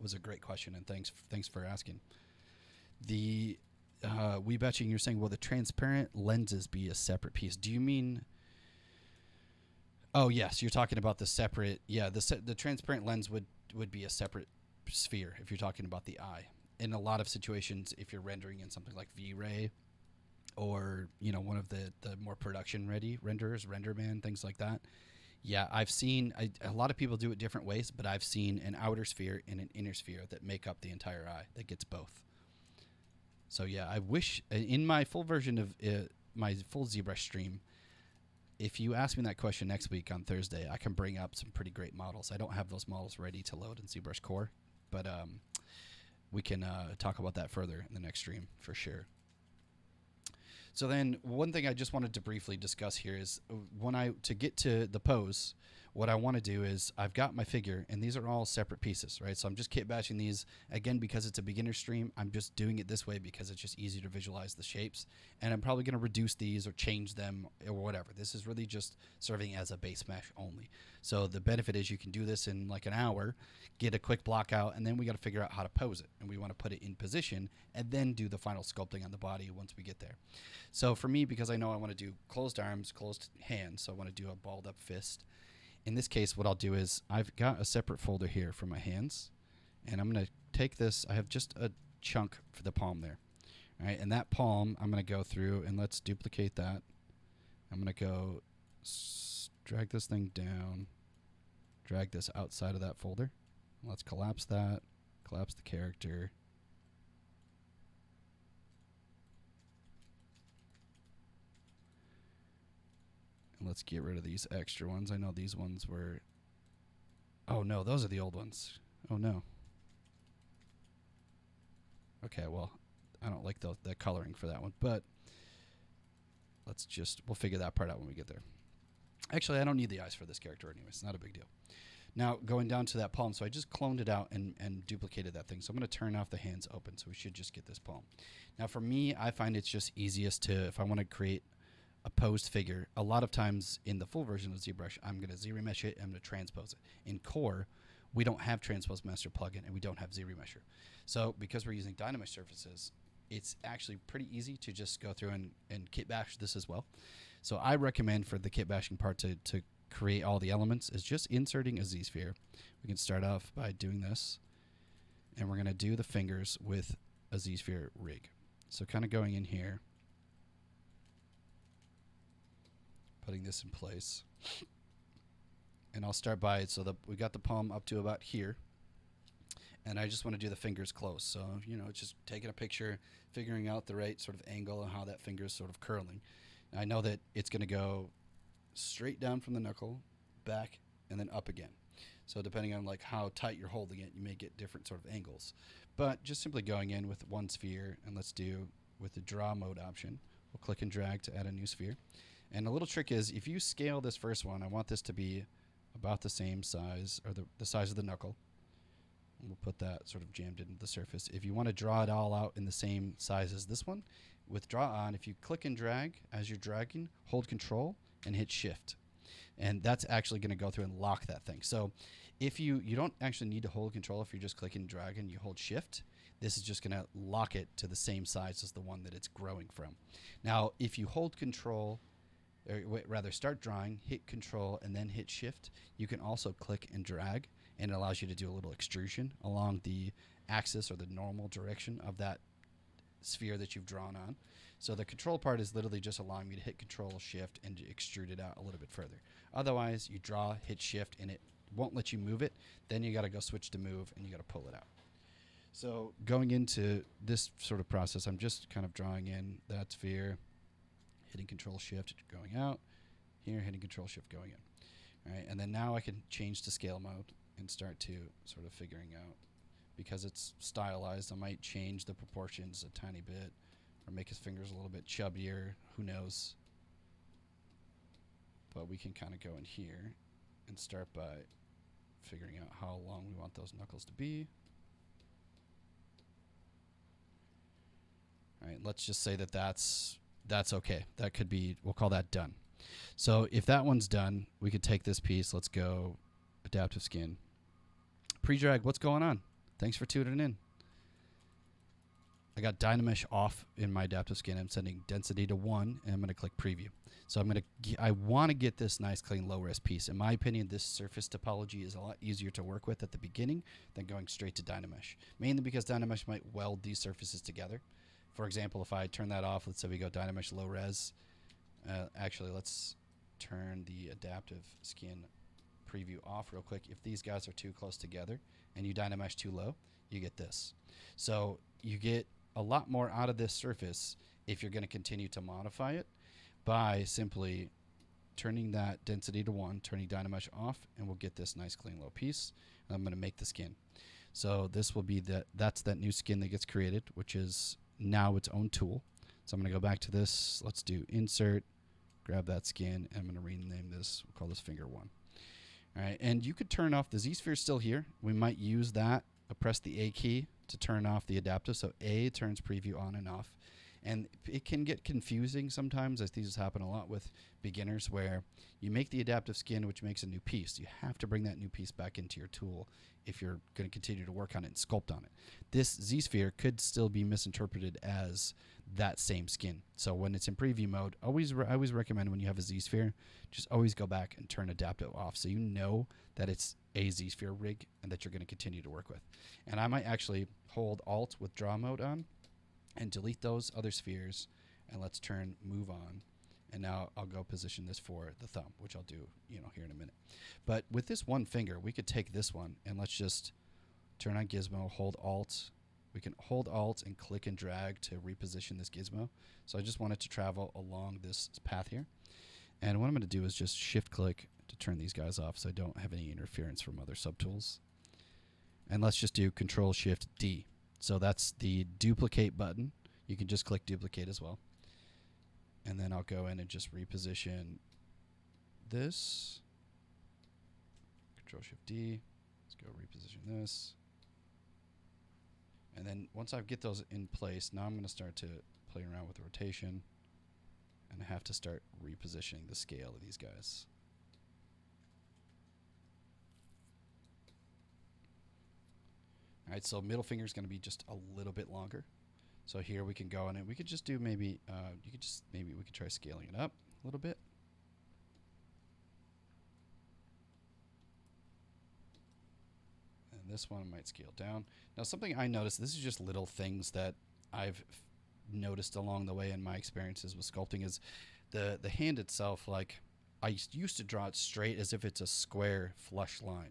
was a great question, and thanks for asking. The we betching, you're saying, will the transparent lenses be a separate piece? Do you mean? Oh yes, you're talking about the separate. Yeah, the transparent lens would be a separate sphere if you're talking about the eye. In a lot of situations, if you're rendering in something like V-Ray, or one of the more production ready renderers, RenderMan, things like that. Yeah, I've seen a lot of people do it different ways, but I've seen an outer sphere and an inner sphere that make up the entire eye that gets both. So yeah, I wish in my full version of my full ZBrush stream, if you ask me that question next week on Thursday, I can bring up some pretty great models. I don't have those models ready to load in ZBrushCore, but we can talk about that further in the next stream for sure. So then one thing I just wanted to briefly discuss here is to get to the pose, what I want to do is I've got my figure, and these are all separate pieces, right? So I'm just kit batching these, again, because it's a beginner stream. I'm just doing it this way because it's just easier to visualize the shapes, and I'm probably going to reduce these or change them or whatever. This is really just serving as a base mesh only. So the benefit is you can do this in like an hour, get a quick block out, and then we got to figure out how to pose it, and we want to put it in position and then do the final sculpting on the body once we get there. So for me, because I know I want to do closed arms, closed hands, so I want to do a balled up fist. In this case, what I'll do is I've got a separate folder here for my hands, and I'm going to take this. I have just a chunk for the palm there. All right, and that palm, I'm going to go through, and let's duplicate that. I'm going to go drag this thing down, drag this outside of that folder. Let's collapse that, collapse the character. Let's get rid of these extra ones. I know these ones were... Oh, no, those are the old ones. Oh, no. Okay, well, I don't like the coloring for that one. But we'll figure that part out when we get there. Actually, I don't need the eyes for this character anyway. It's not a big deal. Now, going down to that palm, so I just cloned it out and duplicated that thing. So I'm going to turn off the hands open, so we should just get this palm. Now, for me, I find it's just easiest to, if I want to create a posed figure, a lot of times in the full version of ZBrush, I'm going to ZRemesh it, and I'm going to transpose it. In Core, we don't have Transpose Master plugin, and we don't have ZRemesher. So because we're using Dynamesh surfaces, it's actually pretty easy to just go through and kit bash this as well. So I recommend for the kit bashing part to create all the elements is just inserting a Z-sphere. We can start off by doing this, and we're going to do the fingers with a Z-sphere rig. So kind of going in here, putting this in place, and I'll start by, so that we got the palm up to about here, and I just want to do the fingers close. So, you know, it's just taking a picture, figuring out the right sort of angle and how that finger is sort of curling. I know that it's going to go straight down from the knuckle, back, and then up again. So depending on like how tight you're holding it, you may get different sort of angles. But just simply going in with one sphere, and let's do with the draw mode option, we'll click and drag to add a new sphere. And a little trick is, if you scale this first one, I want this to be about the same size, or the size of the knuckle. And we'll put that sort of jammed into the surface. If you want to draw it all out in the same size as this one, with draw on, if you click and drag as you're dragging, hold control and hit shift. And that's actually going to go through and lock that thing. So if you don't actually need to hold control if you're just clicking and dragging, you hold shift, this is just going to lock it to the same size as the one that it's growing from. Now, if you hold control, or rather start drawing, hit control, and then hit shift, you can also click and drag, and it allows you to do a little extrusion along the axis or the normal direction of that sphere that you've drawn on. So the control part is literally just allowing me to hit control, shift, and extrude it out a little bit further. Otherwise, you draw, hit shift, and it won't let you move it. Then you got to go switch to move, and you got to pull it out. So going into this sort of process, I'm just kind of drawing in that sphere, hitting control, shift, going out. Here, hitting control, shift, going in. All right, and then now I can change to scale mode and start to sort of figuring out. Because it's stylized, I might change the proportions a tiny bit or make his fingers a little bit chubbier, who knows. But we can kind of go in here and start by figuring out how long we want those knuckles to be. All right, let's just say that that's okay. That could be, we'll call that done. So if that one's done, we could take this piece, let's go adaptive skin. Pre-drag, what's going on? Thanks for tuning in. I got Dynamesh off in my adaptive skin. I'm setting density to 1, and I'm going to click preview. So I want to get this nice, clean, low-res piece. In my opinion, this surface topology is a lot easier to work with at the beginning than going straight to Dynamesh. Mainly because Dynamesh might weld these surfaces together. For example, if I turn that off, let's say we go Dynamesh low-res. Actually, let's turn the adaptive skin preview off real quick. If these guys are too close together and you Dynamesh too low, you get this. So you get a lot more out of this surface if you're going to continue to modify it by simply turning that density to 1, turning Dynamesh off, and we'll get this nice clean low piece. And I'm going to make the skin. So this will be that's that new skin that gets created, which is now its own tool. So I'm going to go back to this. Let's do insert, grab that skin, and I'm going to rename this. We'll call this finger 1. All right, and you could turn off the Z-sphere still here. We might use that. Press the A key to turn off the adaptive. So A turns preview on and off. And it can get confusing sometimes, as these happen a lot with beginners, where you make the adaptive skin, which makes a new piece. You have to bring that new piece back into your tool if you're going to continue to work on it and sculpt on it. This Z-sphere could still be misinterpreted as that same skin. So when it's in preview mode, I always recommend when you have a Z-sphere, just always go back and turn adaptive off so you know that it's a Z-sphere rig and that you're going to continue to work with. And I might actually hold Alt with draw mode on and delete those other spheres, and let's turn move on. And now I'll go position this for the thumb, which I'll do, here in a minute. But with this one finger, we could take this one and let's just turn on gizmo, hold Alt. We can hold Alt and click and drag to reposition this gizmo. So I just want it to travel along this path here. And what I'm going to do is just shift click to turn these guys off so I don't have any interference from other subtools. And let's just do Control Shift D. So that's the duplicate button. You can just click duplicate as well. And then I'll go in and just reposition this. Control Shift D. Let's go reposition this. And then once I get those in place, now I'm going to start to play around with rotation. And I have to start repositioning the scale of these guys. All right, so middle finger is going to be just a little bit longer. So here we can go in and we could just do maybe, we could try scaling it up a little bit. And this one might scale down. Now something I noticed, this is just little things that I've noticed along the way in my experiences with sculpting, is the hand itself. Like, I used to draw it straight as if it's a square flush line.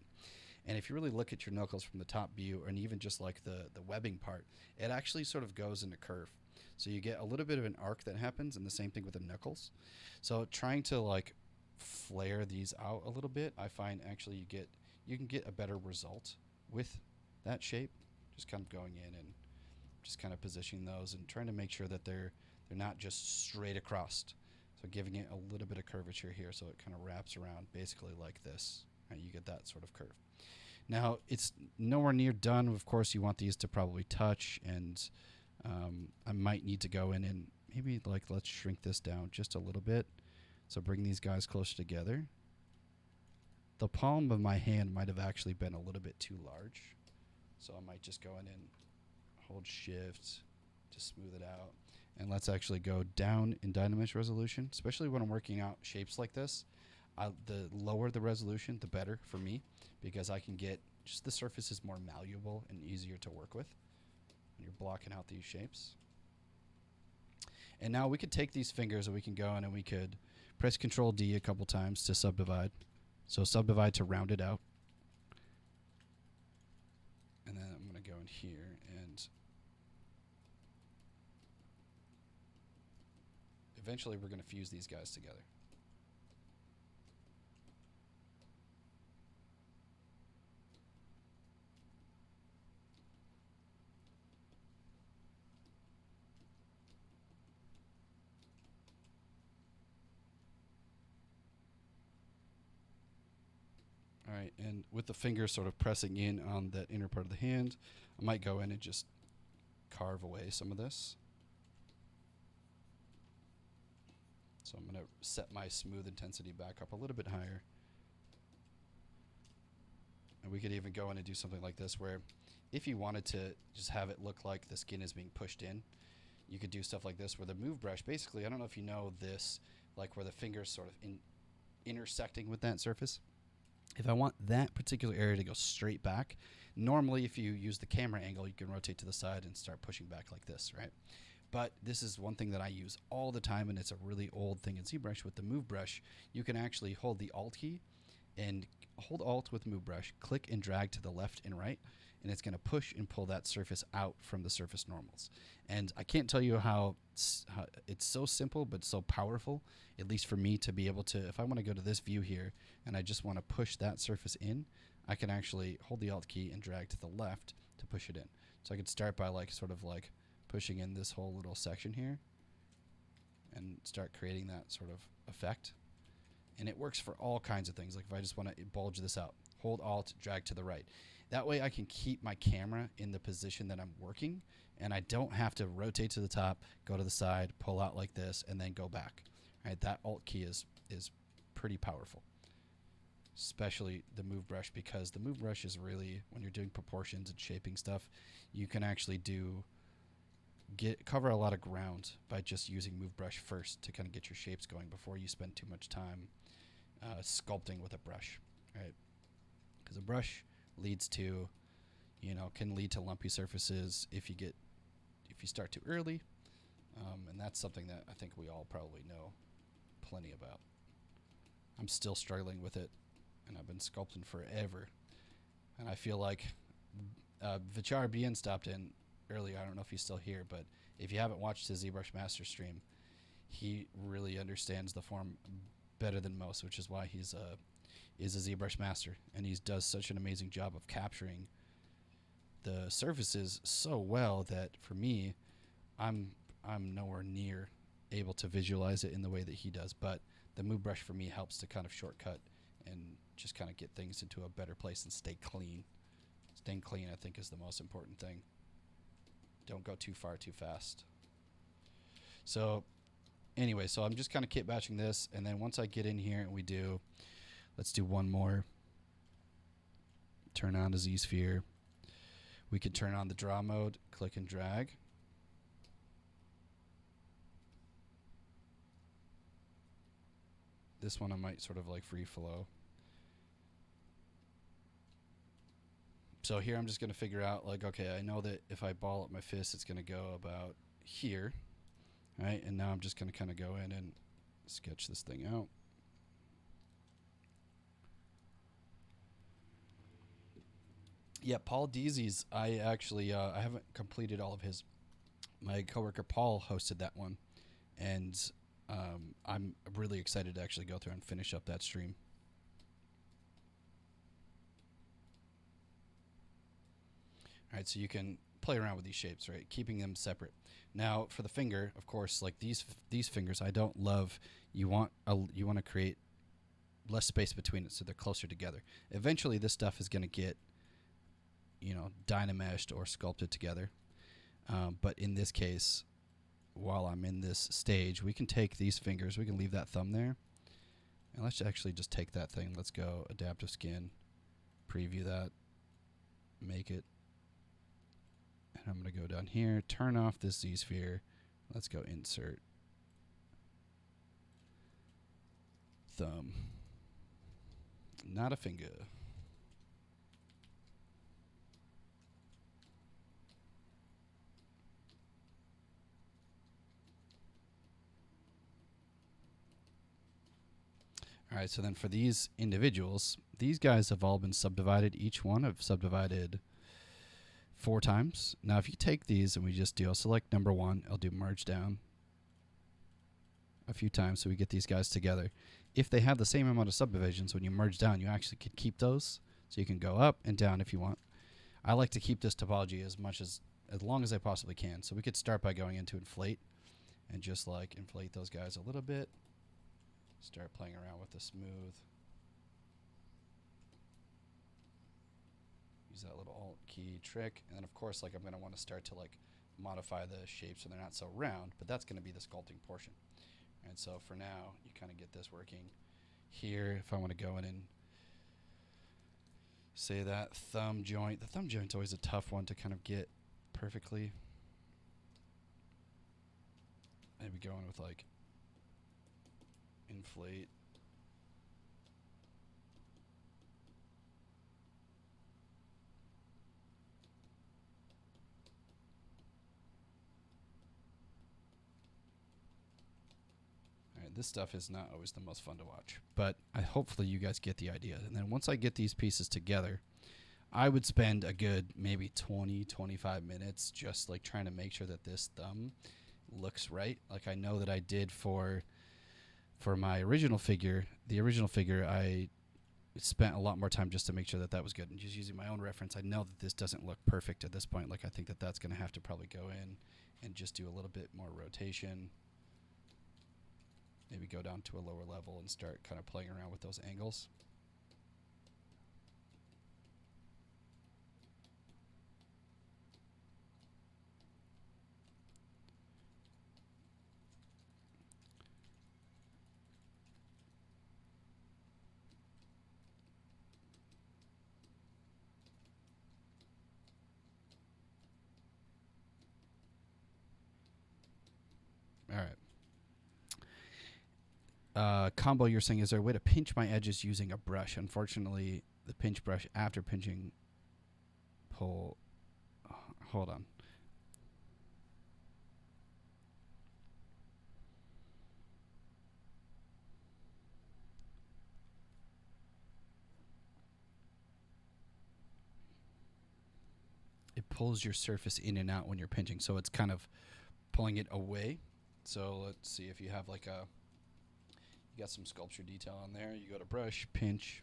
And if you really look at your knuckles from the top view, and even just like the webbing part, it actually sort of goes in a curve. So you get a little bit of an arc that happens, and the same thing with the knuckles. So trying to like flare these out a little bit, I find actually you can get a better result with that shape. Just kind of going in and just kind of positioning those and trying to make sure that they're not just straight across. So giving it a little bit of curvature here, so it kind of wraps around basically like this. Right, you get that sort of curve. Now, it's nowhere near done. Of course, you want these to probably touch, and I might need to go in and maybe, like, let's shrink this down just a little bit. So bring these guys closer together. The palm of my hand might have actually been a little bit too large. So I might just go in and hold Shift to smooth it out. And let's actually go down in dynamic resolution, especially when I'm working out shapes like this. The lower the resolution, the better for me, because I can get just the surface is more malleable and easier to work with when you're blocking out these shapes. And now we could take these fingers and we can go in and we could press Control D a couple times to subdivide. So subdivide to round it out. And then I'm going to go in here and eventually we're going to fuse these guys together. All right, and with the finger sort of pressing in on that inner part of the hand, I might go in and just carve away some of this. So I'm going to set my smooth intensity back up a little bit higher. And we could even go in and do something like this, where if you wanted to just have it look like the skin is being pushed in, you could do stuff like this, where the move brush, basically, I don't know if you know this, like where the finger's sort of intersecting with that surface. If I want that particular area to go straight back, normally if you use the camera angle, you can rotate to the side and start pushing back like this, right? But this is one thing that I use all the time, and it's a really old thing in ZBrush. With the move brush, you can actually hold the Alt key and hold Alt with move brush, click and drag to the left and right, and it's going to push and pull that surface out from the surface normals. And I can't tell you how it's so simple but so powerful, at least for me, to be able to, if I want to go to this view here and I just want to push that surface in, I can actually hold the Alt key and drag to the left to push it in. So I could start by like sort of like pushing in this whole little section here and start creating that sort of effect. And it works for all kinds of things. Like if I just want to bulge this out, hold Alt, drag to the right. That way I can keep my camera in the position that I'm working, and I don't have to rotate to the top, go to the side, pull out like this, and then go back. Right? That Alt key is pretty powerful, especially the move brush, because the move brush is really, when you're doing proportions and shaping stuff, you can actually cover a lot of ground by just using move brush first to kind of get your shapes going before you spend too much time sculpting with a brush, right? Because a brush leads to, can lead to lumpy surfaces if you start too early, and that's something that I think we all probably know plenty about. I'm still struggling with it, and I've been sculpting forever, and I feel like Vichar Bien stopped in earlier. I don't know if he's still here, but if you haven't watched his ZBrush Master stream, he really understands the form better than most, which is why he's a ZBrush Master, and he does such an amazing job of capturing the surfaces so well that for me, I'm nowhere near able to visualize it in the way that he does. But the move brush for me helps to kind of shortcut and just kind of get things into a better place and stay clean. Staying clean, I think, is the most important thing. Don't go too far too fast. So anyway, so I'm just kind of kit batching this, and then once I get in here and let's do one more. Turn on the Z-sphere. We can turn on the draw mode, click and drag. This one I might sort of like free flow. So here I'm just going to figure out, like, okay, I know that if I ball up my fist, it's going to go about here. Right? And now I'm just going to kind of go in and sketch this thing out. Yeah, Paul Deasy's, I actually, I haven't completed all of his. My coworker Paul hosted that one. And I'm really excited to actually go through and finish up that stream. All right, so you can play around with these shapes, right? Keeping them separate. Now, for the finger, of course, like these fingers, I don't love. You want to create less space between it, so they're closer together. Eventually, this stuff is going to get, dynameshed or sculpted together. But in this case, while I'm in this stage, we can take these fingers. We can leave that thumb there, and let's actually just take that thing. Let's go adaptive skin, preview that, make it. And I'm going to go down here, turn off this Z-sphere. Let's go insert. Thumb. Not a finger. All right, so then for these individuals, these guys have all been subdivided. Each one I've subdivided 4 times. Now, if you take these and we just do, I'll select number 1. I'll do merge down a few times so we get these guys together. If they have the same amount of subdivisions, when you merge down, you actually could keep those. So you can go up and down if you want. I like to keep this topology as long as I possibly can. So we could start by going into inflate and just like inflate those guys a little bit. Start playing around with the smooth. Use that little alt key trick. And then of course, like I'm going to want to start to like modify the shapes so they're not so round, but that's going to be the sculpting portion. And so for now, you kind of get this working here. If I want to go in and say that thumb joint, the thumb joint's always a tough one to kind of get perfectly. Maybe going with like inflate. This stuff is not always the most fun to watch, but hopefully you guys get the idea. And then once I get these pieces together, I would spend a good maybe 20-25 minutes just like trying to make sure that this thumb looks right. Like I know that I did for my original figure. The original figure, I spent a lot more time just to make sure that that was good. And just using my own reference, I know that this doesn't look perfect at this point. Like I think that that's going to have to probably go in and just do a little bit more rotation. Maybe go down to a lower level and start kind of playing around with those angles. All right. Combo, you're saying, is there a way to pinch my edges using a brush? Unfortunately, the pinch brush after pinching pull. Hold on. It pulls your surface in and out when you're pinching, so it's kind of pulling it away. So let's see if you have like a. You got some sculpture detail on there. You go to brush, pinch.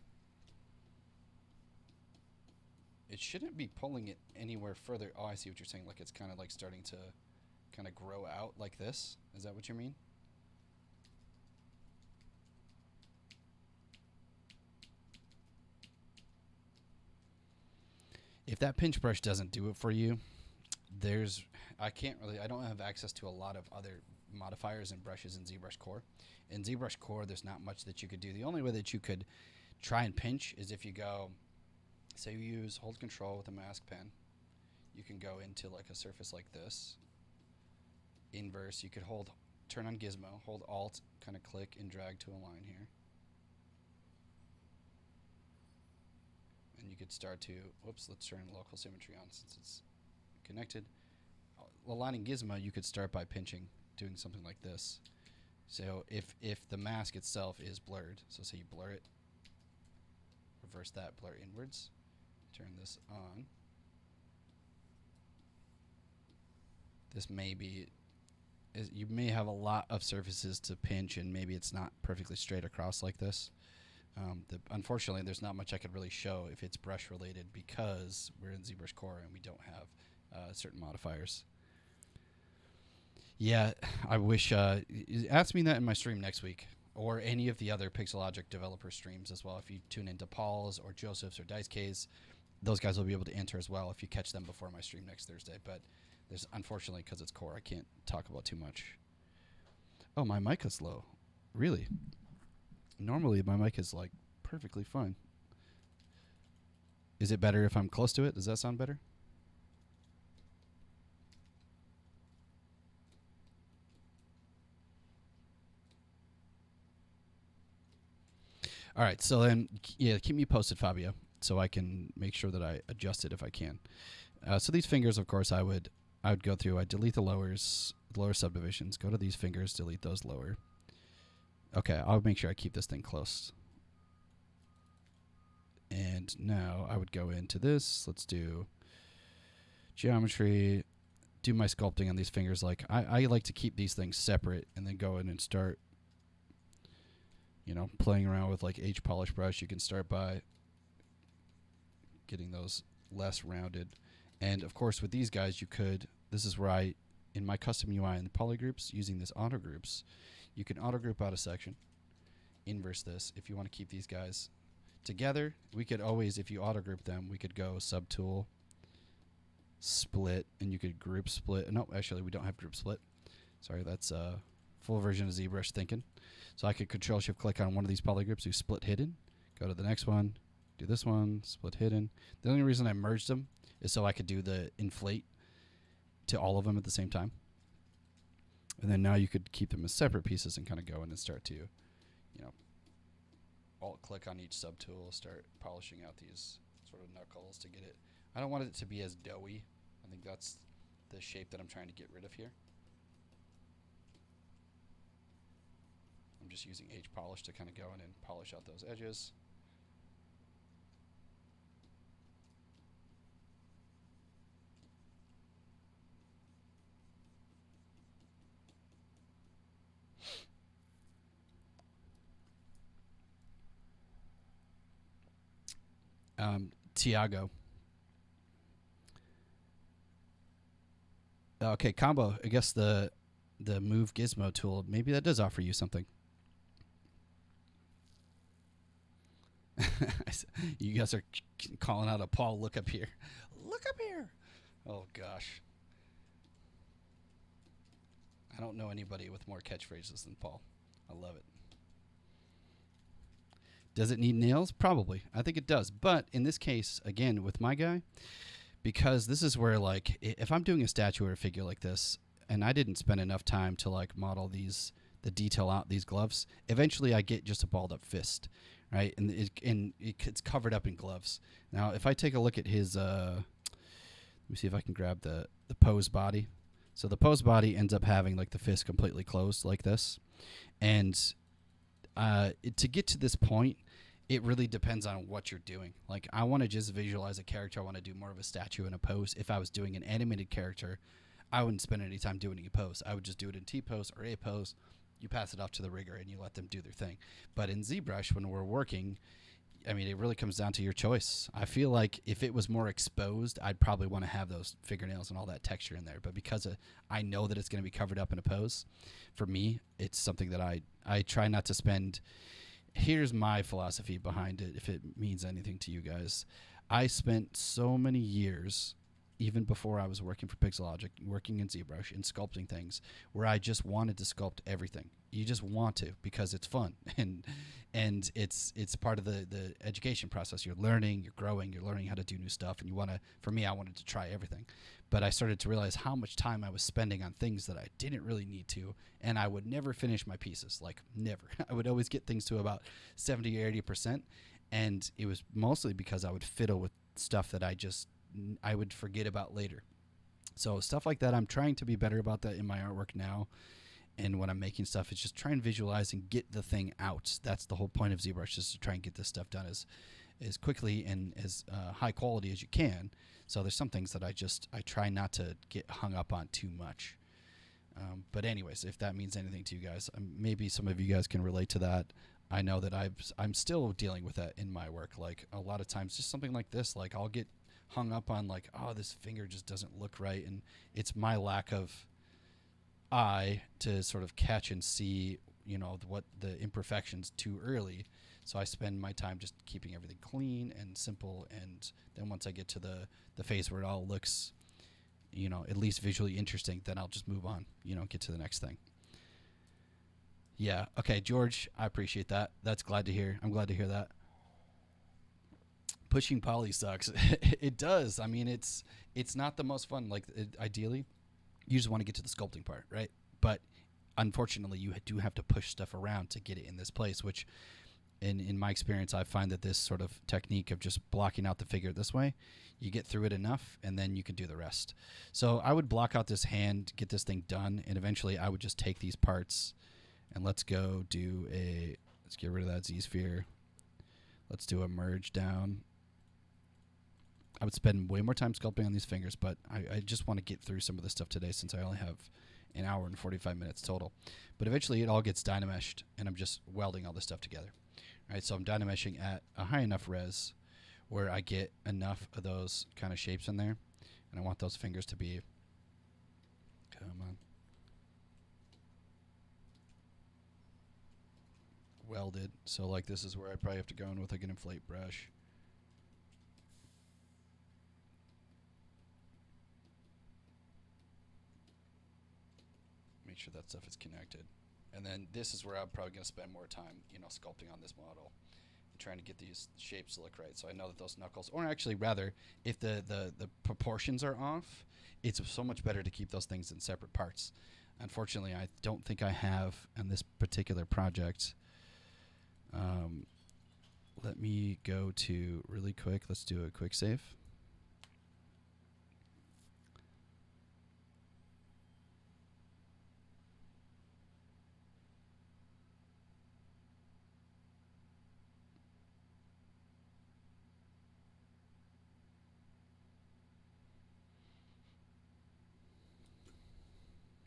It shouldn't be pulling it anywhere further. Oh, I see what you're saying. Like it's kind of like starting to kind of grow out like this. Is that what you mean? If that pinch brush doesn't do it for you, I don't have access to a lot of other modifiers and brushes in ZBrushCore. In ZBrushCore, there's not much that you could do. The only way that you could try and pinch is if you go, say you hold control with a mask pen, you can go into like a surface like this, inverse, you could turn on gizmo, hold alt, kind of click and drag to a line here. And you could start to, let's turn local symmetry on since it's connected. Aligning gizmo, you could start by pinching, doing something like this. So if the mask itself is blurred, so say you blur it, reverse that, blur inwards, turn this on. This may be, you may have a lot of surfaces to pinch and maybe it's not perfectly straight across like this. Unfortunately, there's not much I could really show if it's brush related because we're in ZBrushCore and we don't have certain modifiers. Yeah, I wish. Ask me that in my stream next week or any of the other Pixologic developer streams as well. If you tune into Paul's or Joseph's or Dice K's, those guys will be able to enter as well if you catch them before my stream next Thursday. But there's unfortunately, because it's core, I can't talk about too much. Oh, my mic is low. Really? Normally, my mic is like perfectly fine. Is it better if I'm close to it? Does that sound better? All right, so then, yeah, keep me posted, Fabio, so I can make sure that I adjust it if I can. So these fingers, of course, I would go through. I'd delete the lower subdivisions, go to these fingers, delete those lower. Okay, I'll make sure I keep this thing close. And now I would go into this. Let's do geometry, do my sculpting on these fingers. Like I like to keep these things separate and then go in and start, playing around with like H polish brush. You can start by getting those less rounded. And of course with these guys this is where in my custom UI in the polygroups, using this auto groups, you can auto group out a section, inverse this. If you want to keep these guys together, we could always, if you auto group them, we could go subtool, split, and you could group split. No, actually we don't have group split. Sorry, that's a full version of ZBrush thinking. So I could control shift click on one of these polygroups, do split hidden, go to the next one, do this one, split hidden. The only reason I merged them is so I could do the inflate to all of them at the same time. And then now you could keep them as separate pieces and kind of go in and start to, alt click on each subtool, start polishing out these sort of knuckles to get it. I don't want it to be as doughy. I think that's the shape that I'm trying to get rid of here. I'm just using H polish to kind of go in and polish out those edges. Tiago. Okay, combo. I guess the move gizmo tool, maybe that does offer you something. You guys are calling out a Paul, look up here. Look up here. Oh gosh. I don't know anybody with more catchphrases than Paul. I love it. Does it need nails? Probably. I think it does. But in this case, again, with my guy, because this is where, like, if I'm doing a statue or a figure like this, and I didn't spend enough time to, like, model the detail out these gloves, eventually I get just a balled up fist, right? And it's covered up in gloves. Now, if I take a look at his, let me see if I can grab the pose body. So the pose body ends up having, like, the fist completely closed like this. And to get to this point, it really depends on what you're doing. Like, I want to just visualize a character. I want to do more of a statue and a pose. If I was doing an animated character, I wouldn't spend any time doing a pose. I would just do it in T-pose or A-pose. You pass it off to the rigger and you let them do their thing. But in ZBrush, when we're working, I mean, it really comes down to your choice. I feel like if it was more exposed, I'd probably want to have those fingernails and all that texture in there. But because I know that it's going to be covered up in a pose, for me, it's something that I try not to spend. Here's my philosophy behind it, if it means anything to you guys. I spent so many years, even before I was working for Pixologic, working in ZBrush and sculpting things, where I just wanted to sculpt everything. You just want to because it's fun and it's part of the education process. You're learning, you're growing, you're learning how to do new stuff, and you want to. For me, I wanted to try everything, but I started to realize how much time I was spending on things that I didn't really need to, and I would never finish my pieces. Like never. I would always get things to about 70 or 80%, and it was mostly because I would fiddle with stuff that I would forget about later. So stuff like that, I'm trying to be better about that in my artwork now. And when I'm making stuff, it's just try and visualize and get the thing out. That's the whole point of ZBrush, is to try and get this stuff done as quickly and as high quality as you can. So there's some things that I try not to get hung up on too much. But anyways, if that means anything to you guys, maybe some of you guys can relate to that. I know that I'm still dealing with that in my work. Like a lot of times, just something like this, like I'll get hung up on like, oh, this finger just doesn't look right, and it's my lack of eye to sort of catch and see, what the imperfections too early. So I spend my time just keeping everything clean and simple, and then once I get to the phase where it all looks, at least visually interesting, then I'll just move on, get to the next thing. Yeah. Okay, George, I appreciate that. That's glad to hear. I'm glad to hear that. Pushing poly sucks. It does. I mean, it's not the most fun. Like, ideally, you just want to get to the sculpting part, right? But unfortunately, you do have to push stuff around to get it in this place, which in my experience, I find that this sort of technique of just blocking out the figure this way, you get through it enough, and then you can do the rest. So I would block out this hand, get this thing done, and eventually I would just take these parts, and let's get rid of that Z-sphere. Let's do a merge down. I would spend way more time sculpting on these fingers, but I just want to get through some of this stuff today since I only have an hour and 45 minutes total. But eventually it all gets dynameshed, and I'm just welding all this stuff together. All right, so I'm dynameshing at a high enough res where I get enough of those kind of shapes in there, and I want those fingers to be, come on, welded. So like this is where I probably have to go in with like an inflate brush. Make sure that stuff is connected. And then this is where I'm probably going to spend more time, sculpting on this model and trying to get these shapes to look right. So I know that those knuckles, or actually rather, if the proportions are off, it's so much better to keep those things in separate parts. Unfortunately, I don't think I have on this particular project. Let me go to really quick. Let's do a quick save.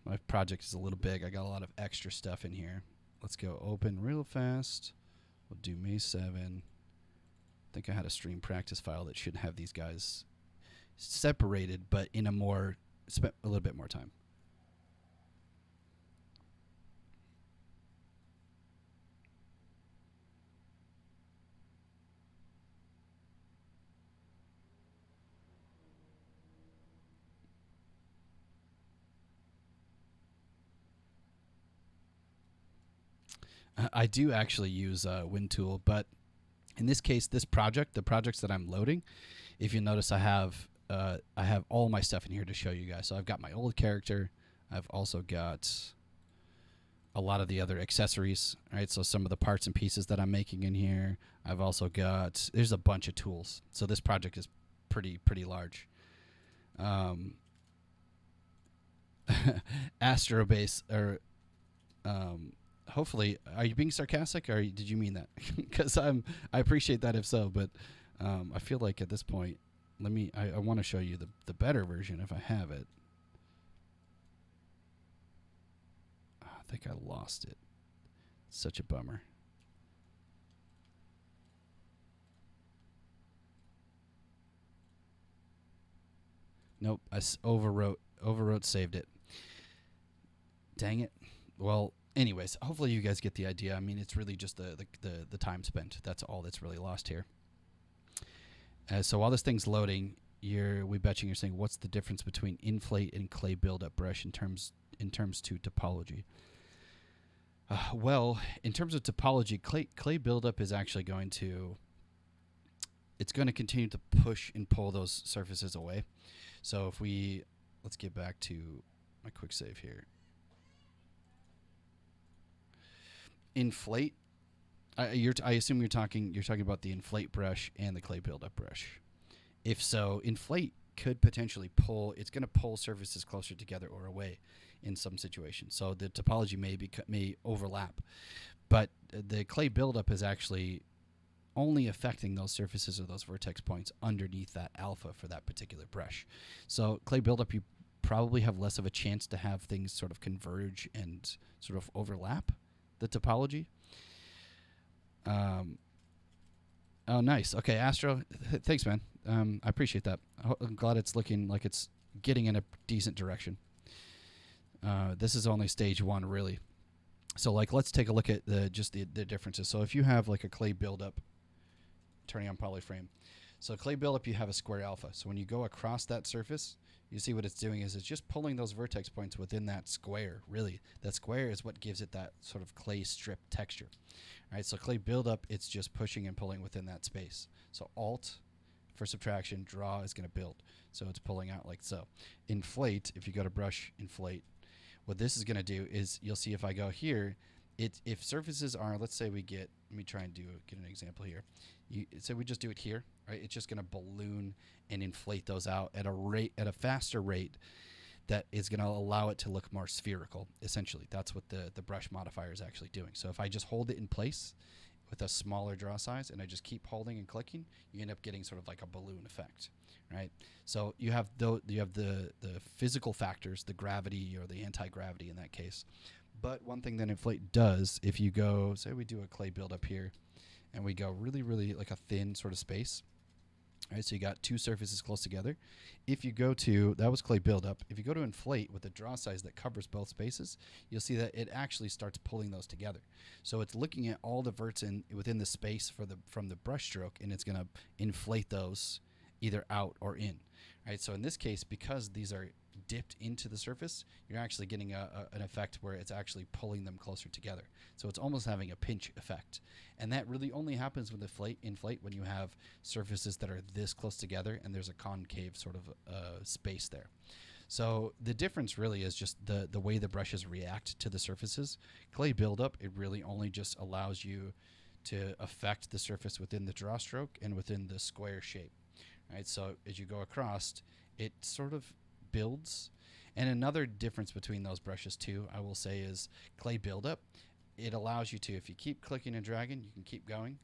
My project is a little big. I got a lot of extra stuff in here. Let's go open real fast. We'll do May 7. I think I had a stream practice file that should have these guys separated, but in a little bit more time. I do actually use WinTool, but in this case, the projects that I'm loading, if you notice, I have all my stuff in here to show you guys. So I've got my old character. I've also got a lot of the other accessories, right? So some of the parts and pieces that I'm making in here. I've also got, there's a bunch of tools. So this project is pretty large. Astrobase, or hopefully, are you being sarcastic, or did you mean that? Because I appreciate that if so, but I feel like at this point, I want to show you the better version if I have it. I think I lost it. Such a bummer. Nope, I overwrote, saved it. Dang it. Well, anyways, hopefully you guys get the idea. I mean, it's really just the time spent. That's all that's really lost here. So while this thing's loading, we betching you're saying what's the difference between inflate and clay buildup brush in terms to topology. Well, in terms of topology, clay buildup is actually going to continue to push and pull those surfaces away. So if let's get back to my quick save here. Inflate. I assume you're talking about the inflate brush and the clay buildup brush. If so, inflate could potentially pull. It's going to pull surfaces closer together or away in some situations. So the topology may overlap, but the clay buildup is actually only affecting those surfaces or those vertex points underneath that alpha for that particular brush. So clay buildup, you probably have less of a chance to have things sort of converge and sort of overlap the topology. Oh, nice. Okay, Astro, thanks, man. I appreciate that. I'm glad it's looking like it's getting in a decent direction. This is only stage 1, really. So, like, let's take a look at the differences. So, if you have like a clay buildup, turning on polyframe. So, clay buildup, you have a square alpha. So, when you go across that surface, you see what it's doing is it's just pulling those vertex points within that square. Really, that square is what gives it that sort of clay strip texture. All right, so clay buildup, it's just pushing and pulling within that space. So Alt for subtraction, draw is going to build. So it's pulling out like so. Inflate, if you go to brush, inflate, what this is going to do is you'll see if I go here, if surfaces are, let's say let me try and get an example here. So we just do it here, right? It's just going to balloon and inflate those out at a faster rate that is going to allow it to look more spherical, essentially. That's what the brush modifier is actually doing. So if I just hold it in place with a smaller draw size and I just keep holding and clicking, you end up getting sort of like a balloon effect, right? So you have the physical factors, the gravity or the anti-gravity in that case. But one thing that inflate does, if you go, say we do a clay buildup here, and we go really, really like a thin sort of space, all right, so you got two surfaces close together. If you go to, that was clay buildup. If you go to inflate with a draw size that covers both spaces, you'll see that it actually starts pulling those together. So it's looking at all the verts within the space from the brush stroke, and it's going to inflate those either out or in. All right, so in this case, because these are dipped into the surface, you're actually getting an effect where it's actually pulling them closer together. So it's almost having a pinch effect. And that really only happens with inflate when you have surfaces that are this close together and there's a concave sort of space there. So the difference really is just the way the brushes react to the surfaces. Clay buildup, it really only just allows you to affect the surface within the draw stroke and within the square shape. Right? So as you go across, it sort of builds. And another difference between those brushes too, I will say, is clay buildup. It allows you to, if you keep clicking and dragging, you can keep going.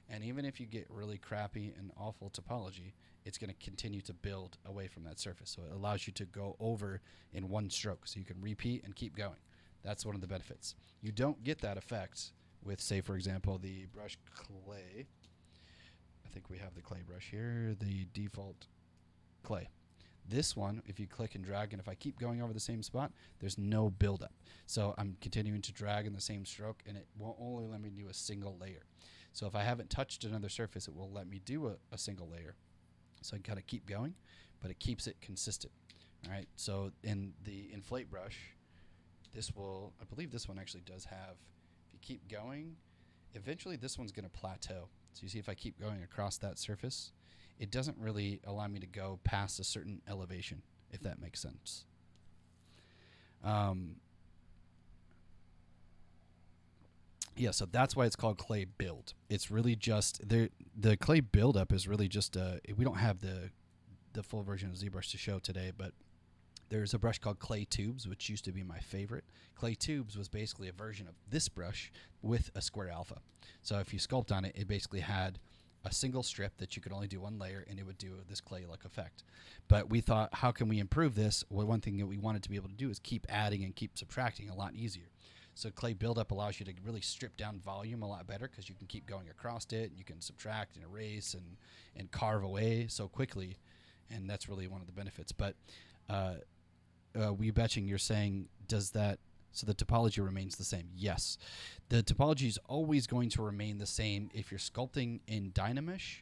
And even if you get really crappy and awful topology, it's going to continue to build away from that surface. So it allows you to go over in one stroke. So you can repeat and keep going. That's one of the benefits. You don't get that effect with, say, for example, the brush clay. I think we have the clay brush here, the default clay. This one, if you click and drag, and if I keep going over the same spot, there's no buildup. So I'm continuing to drag in the same stroke, and it won't only let me do a single layer. So if I haven't touched another surface, it will let me do a single layer. So I kind of keep going, but it keeps it consistent. All right. So in the inflate brush, I believe this one actually does have, if you keep going, eventually this one's going to plateau. So you see if I keep going across that surface, it doesn't really allow me to go past a certain elevation, if that makes sense. Yeah, so that's why it's called clay build. It's really just, the clay buildup is really just, we don't have the full version of ZBrush to show today, but there's a brush called Clay Tubes, which used to be my favorite. Clay Tubes was basically a version of this brush with a square alpha. So if you sculpt on it, it basically had a single strip that you could only do one layer, and it would do this clay-like effect. But we thought, how can we improve this? Well, one thing that we wanted to be able to do is keep adding and keep subtracting a lot easier. So clay buildup allows you to really strip down volume a lot better because you can keep going across it, and you can subtract and erase and carve away so quickly, and that's really one of the benefits. But batching, you're saying, does that, so the topology remains the same? Yes. The topology is always going to remain the same if you're sculpting in Dynamesh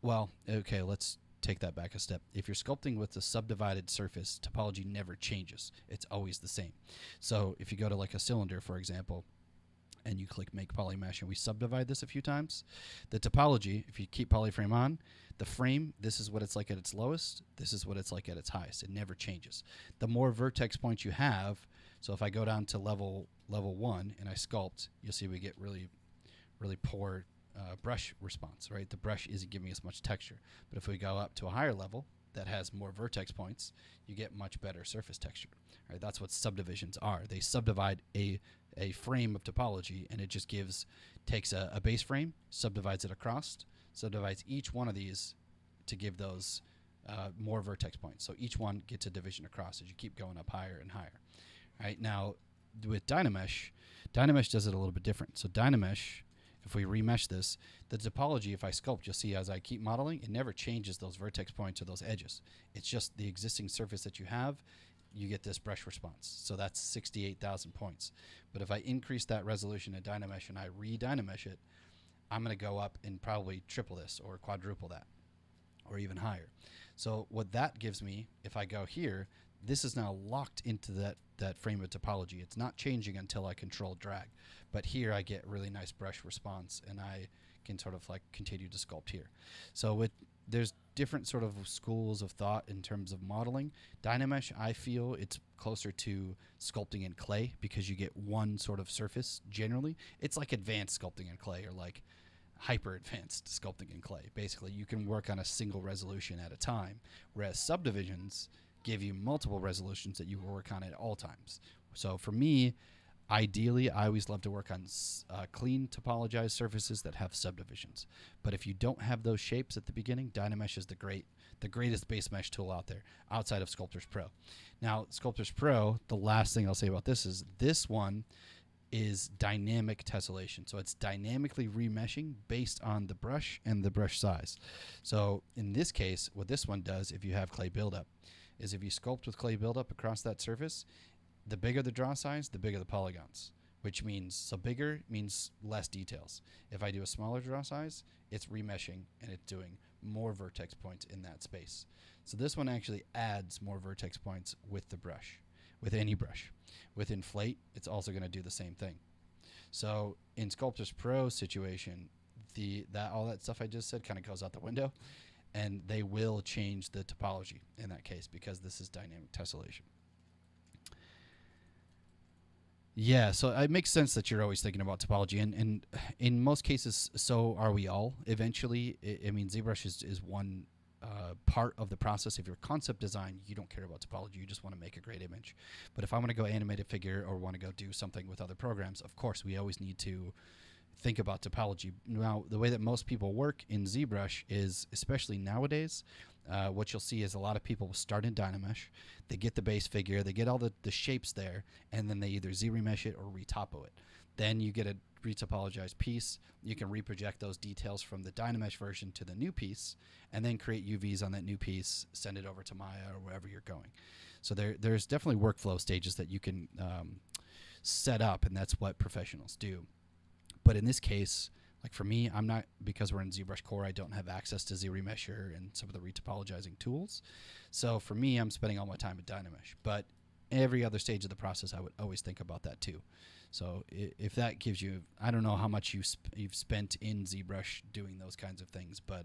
Well, okay, let's take that back a step. If you're sculpting with a subdivided surface, topology never changes. It's always the same. So if you go to like a cylinder, for example, and you click make polymesh and we subdivide this a few times, the topology, if you keep polyframe on, the frame, this is what it's like at its lowest, this is what it's like at its highest. It never changes. The more vertex points you have, so if I go down to level 1 and I sculpt, you'll see we get really poor brush response, right? The brush isn't giving us much texture. But if we go up to a higher level that has more vertex points, you get much better surface texture, right? That's what subdivisions are. They subdivide a frame of topology, and it just takes a base frame, subdivides it across, subdivides each one of these to give those more vertex points. So each one gets a division across as you keep going up higher and higher. Right now, with Dynamesh does it a little bit different. So Dynamesh, if we remesh this, the topology, if I sculpt, you'll see as I keep modeling, it never changes those vertex points or those edges. It's just the existing surface that you have, you get this brush response. So that's 68,000 points. But if I increase that resolution in Dynamesh and I re-Dynamesh it, I'm going to go up and probably triple this or quadruple that or even higher. So what that gives me, if I go here, this is now locked into that frame of topology. It's not changing until I control drag. But here I get really nice brush response, and I can sort of like continue to sculpt here. So there's different sort of schools of thought in terms of modeling. Dynamesh, I feel it's closer to sculpting in clay because you get one sort of surface generally. It's like advanced sculpting in clay or like hyper advanced sculpting in clay. Basically, you can work on a single resolution at a time, whereas subdivisions give you multiple resolutions that you work on at all times. So for me, ideally, I always love to work on clean topologized surfaces that have subdivisions. But if you don't have those shapes at the beginning, Dynamesh is the greatest base mesh tool out there, outside of Sculptris Pro. Now, Sculptris Pro, the last thing I'll say about this is this one is dynamic tessellation. So it's dynamically remeshing based on the brush and the brush size. So in this case, what this one does, if you have clay buildup, is if you sculpt with clay buildup across that surface, the bigger the draw size, the bigger the polygons, which means so bigger means less details. If I do a smaller draw size, it's remeshing and it's doing more vertex points in that space. So this one actually adds more vertex points with the brush, with any brush. With inflate, it's also going to do the same thing. So in Sculptris Pro situation, all that stuff I just said kind of goes out the window, and they will change the topology in that case because this is dynamic tessellation. Yeah, so it makes sense that you're always thinking about topology, and in most cases, so are we all. Eventually, I mean, ZBrush is one part of the process. If you're concept design, you don't care about topology. You just want to make a great image. But if I want to go animate a figure or want to go do something with other programs, of course, we always need to think about topology. Now, the way that most people work in ZBrush is, especially nowadays, what you'll see is a lot of people start in Dynamesh. They get the base figure, they get all the shapes there, and then they either Z-remesh it or retopo it. Then you get a retopologized piece. You can reproject those details from the Dynamesh version to the new piece, and then create UVs on that new piece, send it over to Maya or wherever you're going. So there's definitely workflow stages that you can set up, and that's what professionals do. But in this case, like for me, I'm not, because we're in ZBrushCore, I don't have access to Z-remesher and some of the retopologizing tools. So for me, I'm spending all my time at Dynamesh. But every other stage of the process, I would always think about that too. So if that gives you, I don't know how much you've spent in ZBrush doing those kinds of things, but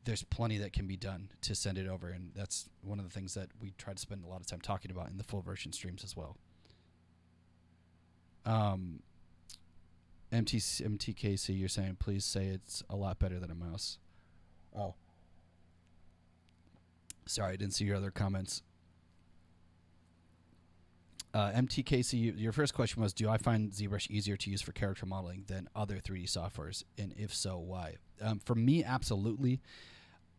there's plenty that can be done to send it over. And that's one of the things that we try to spend a lot of time talking about in the full version streams as well. MTKC, you're saying, please say it's a lot better than a mouse. Oh. Sorry, I didn't see your other comments. MTKC, your first question was, do I find ZBrush easier to use for character modeling than other 3D softwares? And if so, why? For me, absolutely.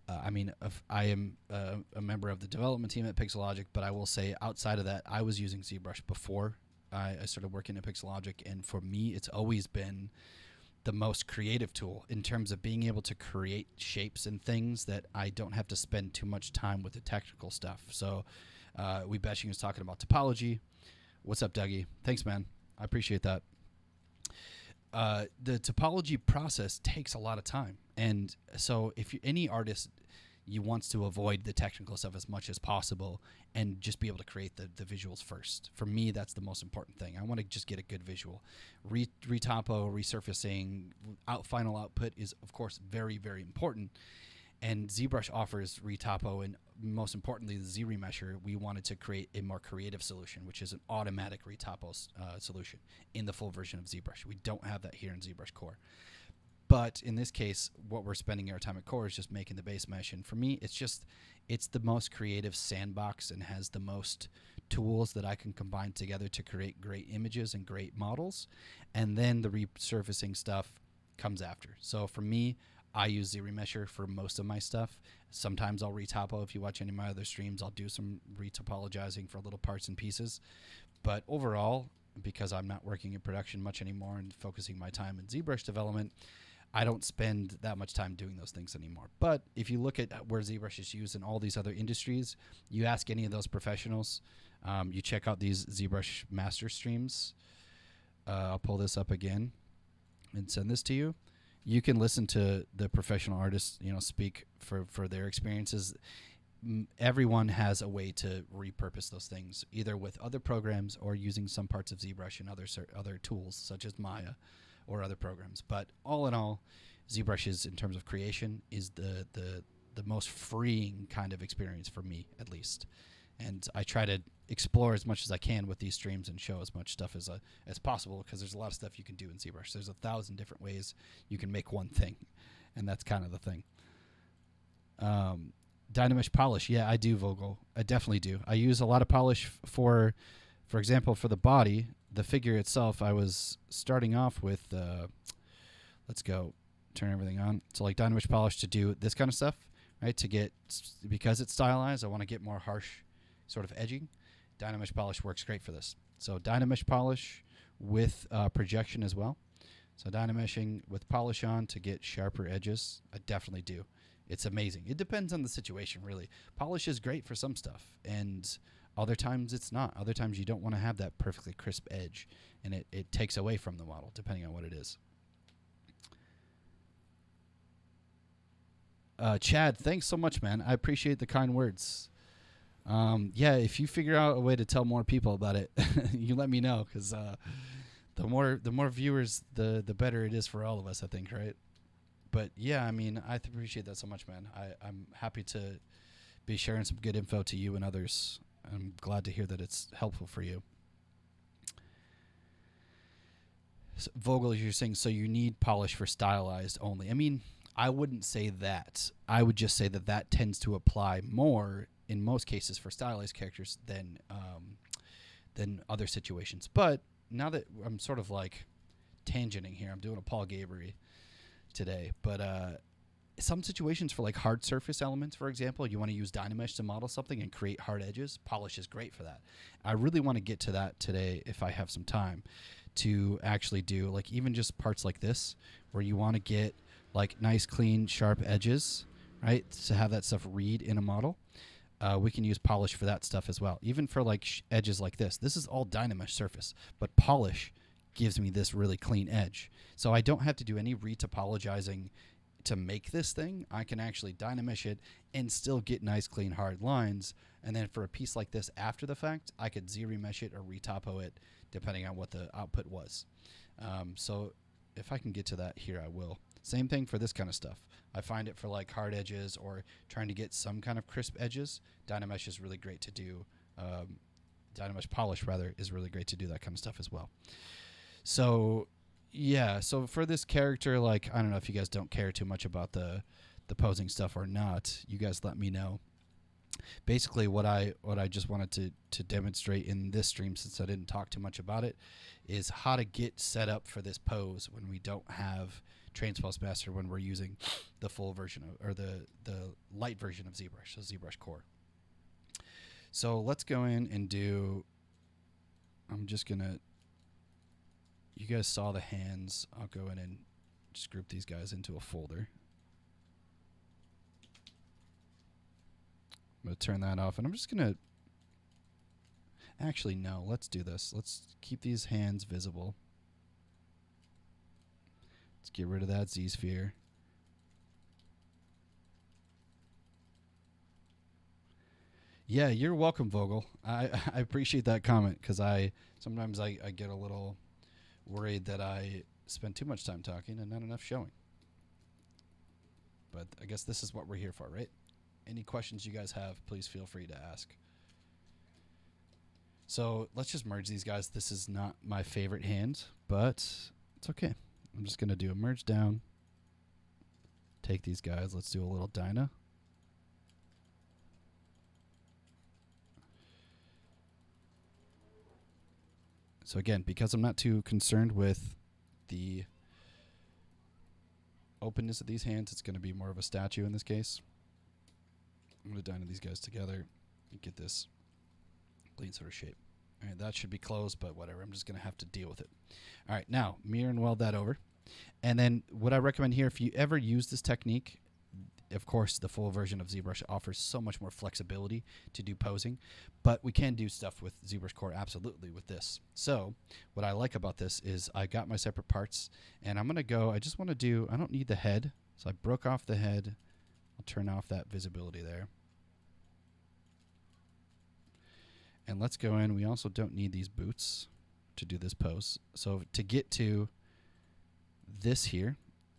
I mean, I am a member of the development team at Pixologic, but I will say outside of that, I was using ZBrush before I started working at Pixologic, and for me, it's always been the most creative tool in terms of being able to create shapes and things that I don't have to spend too much time with the technical stuff. So Weebashing was talking about topology. What's up, Dougie? Thanks, man. I appreciate that. the topology process takes a lot of time. And so if any artist you wants to avoid the technical stuff as much as possible and just be able to create the visuals first. For me, that's the most important thing. I want to just get a good visual. Retopo, resurfacing, final output is, of course, very, very important. And ZBrush offers retopo, and most importantly, the Z-remesher. We wanted to create a more creative solution, which is an automatic retopo solution in the full version of ZBrush. We don't have that here in ZBrushCore. But in this case, what we're spending our time at Core is just making the base mesh. And for me, it's the most creative sandbox and has the most tools that I can combine together to create great images and great models. And then the resurfacing stuff comes after. So for me, I use Z-remesher for most of my stuff. Sometimes I'll retopo. If you watch any of my other streams, I'll do some retopologizing for little parts and pieces. But overall, because I'm not working in production much anymore and focusing my time in ZBrush development, I don't spend that much time doing those things anymore. But if you look at where ZBrush is used in all these other industries, you ask any of those professionals, you check out these ZBrush master streams. I'll pull this up again and send this to you. You can listen to the professional artists, speak for their experiences. Everyone has a way to repurpose those things, either with other programs or using some parts of ZBrush and other tools such as Maya or other programs. But all in all, ZBrush is, in terms of creation, is the most freeing kind of experience for me, at least. And I try to explore as much as I can with these streams and show as much stuff as possible, because there's a lot of stuff you can do in ZBrush. There's 1,000 different ways you can make one thing, and that's kind of the thing. Dynamesh polish, yeah, I do, Vogel. I definitely do. I use a lot of polish for example, for the body. The figure itself, I was starting off with, let's go, turn everything on. So like Dynamesh polish to do this kind of stuff, right? Because it's stylized, I want to get more harsh sort of edging. Dynamesh polish works great for this. So Dynamesh polish with projection as well. So Dynameshing with polish on to get sharper edges, I definitely do. It's amazing. It depends on the situation, really. Polish is great for some stuff, and other times it's not. Other times you don't want to have that perfectly crisp edge, and it takes away from the model, depending on what it is. Chad, thanks so much, man. I appreciate the kind words. Yeah, if you figure out a way to tell more people about it, you let me know, because the more viewers, the better it is for all of us, I think, right? But yeah, I mean, I appreciate that so much, man. I'm happy to be sharing some good info to you and others. I'm glad to hear that it's helpful for you. So, Vogel, you're saying, so you need polish for stylized only. I mean, I wouldn't say that. I would just say that tends to apply more in most cases for stylized characters than other situations. But now that I'm sort of like tangenting here, I'm doing a Paul Gabriel today, but some situations for like hard surface elements, for example, you want to use Dynamesh to model something and create hard edges. Polish is great for that. I really want to get to that today if I have some time to actually do like even just parts like this where you want to get like nice, clean, sharp edges, right? To have that stuff read in a model. We can use polish for that stuff as well. Even for like edges like this. This is all Dynamesh surface, but polish gives me this really clean edge. So I don't have to do any retopologizing to make this thing. I can actually Dynamesh it and still get nice, clean, hard lines. And then for a piece like this after the fact, I could Z-remesh it or retopo it depending on what the output was. So if I can get to that here, I will. Same thing for this kind of stuff. I find it for like hard edges or trying to get some kind of crisp edges. Dynamesh is really great to do. Dynamesh polish, rather, is really great to do that kind of stuff as well. So, yeah. So for this character, like, I don't know if you guys don't care too much about the posing stuff or not. You guys let me know. Basically, what I just wanted to demonstrate in this stream, since I didn't talk too much about it, is how to get set up for this pose when we don't have Transpose Master, when we're using the full version of, or the light version of ZBrush, so ZBrushCore. So let's go in and do. I'm just gonna. You guys saw the hands. I'll go in and just group these guys into a folder. I'm going to turn that off, and I'm just going to... Actually, no, let's do this. Let's keep these hands visible. get rid of that Z-sphere. Yeah, you're welcome, Vogel. I appreciate that comment because sometimes I get a little worried that I spend too much time talking and not enough showing. But I guess this is what we're here for, right? Any questions you guys have, please feel free to ask. So let's just merge these guys. This is not my favorite hand, but it's okay. I'm just going to do a merge down. Take these guys. Let's do a little dyna. So again, because I'm not too concerned with the openness of these hands, it's going to be more of a statue in this case. I'm going to dyna these guys together and get this clean sort of shape. All right, that should be closed, but whatever. I'm just going to have to deal with it. All right, now mirror and weld that over. And then what I recommend here, if you ever use this technique, of course, the full version of ZBrush offers so much more flexibility to do posing, but we can do stuff with ZBrushCore absolutely with this. So what I like about this is I got my separate parts, and I'm going to go, I just want to do, I don't need the head, so I broke off the head. I'll turn off that visibility there. And let's go in. We also don't need these boots to do this pose. So to get to this here,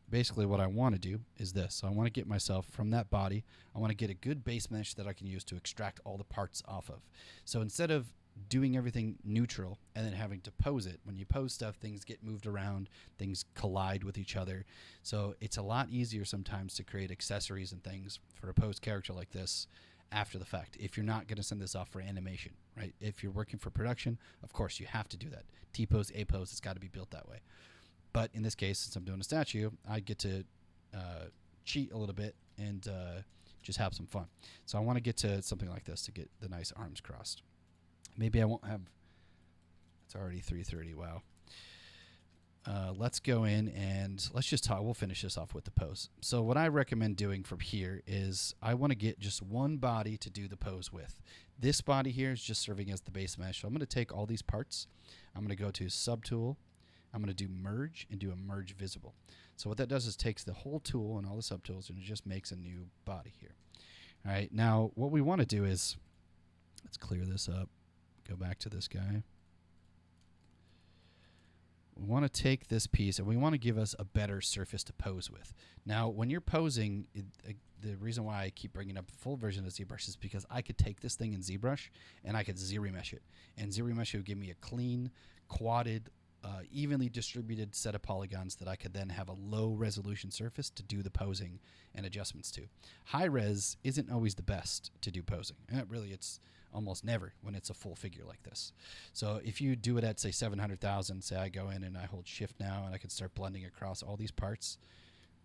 basically what I want to do is this. So I want to get myself from that body. I want to get a good base mesh that I can use to extract all the parts off of. So instead of doing everything neutral and then having to pose it, when you pose stuff, things get moved around, things collide with each other. So it's a lot easier sometimes to create accessories and things for a posed character like this after the fact, if you're not going to send this off for animation, right? If you're working for production, of course you have to do that. T-pose, A-pose, it's got to be built that way. But in this case, since I'm doing a statue, I get to cheat a little bit and just have some fun. So I want to get to something like this to get the nice arms crossed. Maybe I won't have, it's already 3:30, wow. Let's go in and let's just talk. We'll finish this off with the pose. So what I recommend doing from here is I want to get just one body to do the pose with. This body here is just serving as the base mesh. So I'm going to take all these parts. I'm going to go to subtool. I'm going to do merge and do a merge visible. So what that does is takes the whole tool and all the subtools and it just makes a new body here. All right. Now what we want to do is, let's clear this up. Go back to this guy. We want to take this piece and we want to give us a better surface to pose with. Now, when you're posing, the reason why I keep bringing up the full version of ZBrush is because I could take this thing in ZBrush and I could ZRemesh it. And ZRemesh would give me a clean, quadded, evenly distributed set of polygons that I could then have a low resolution surface to do the posing and adjustments to. High res isn't always the best to do posing. Really, it's almost never when it's a full figure like this. So if you do it at, say, 700,000, say I go in and I hold shift now and I can start blending across all these parts.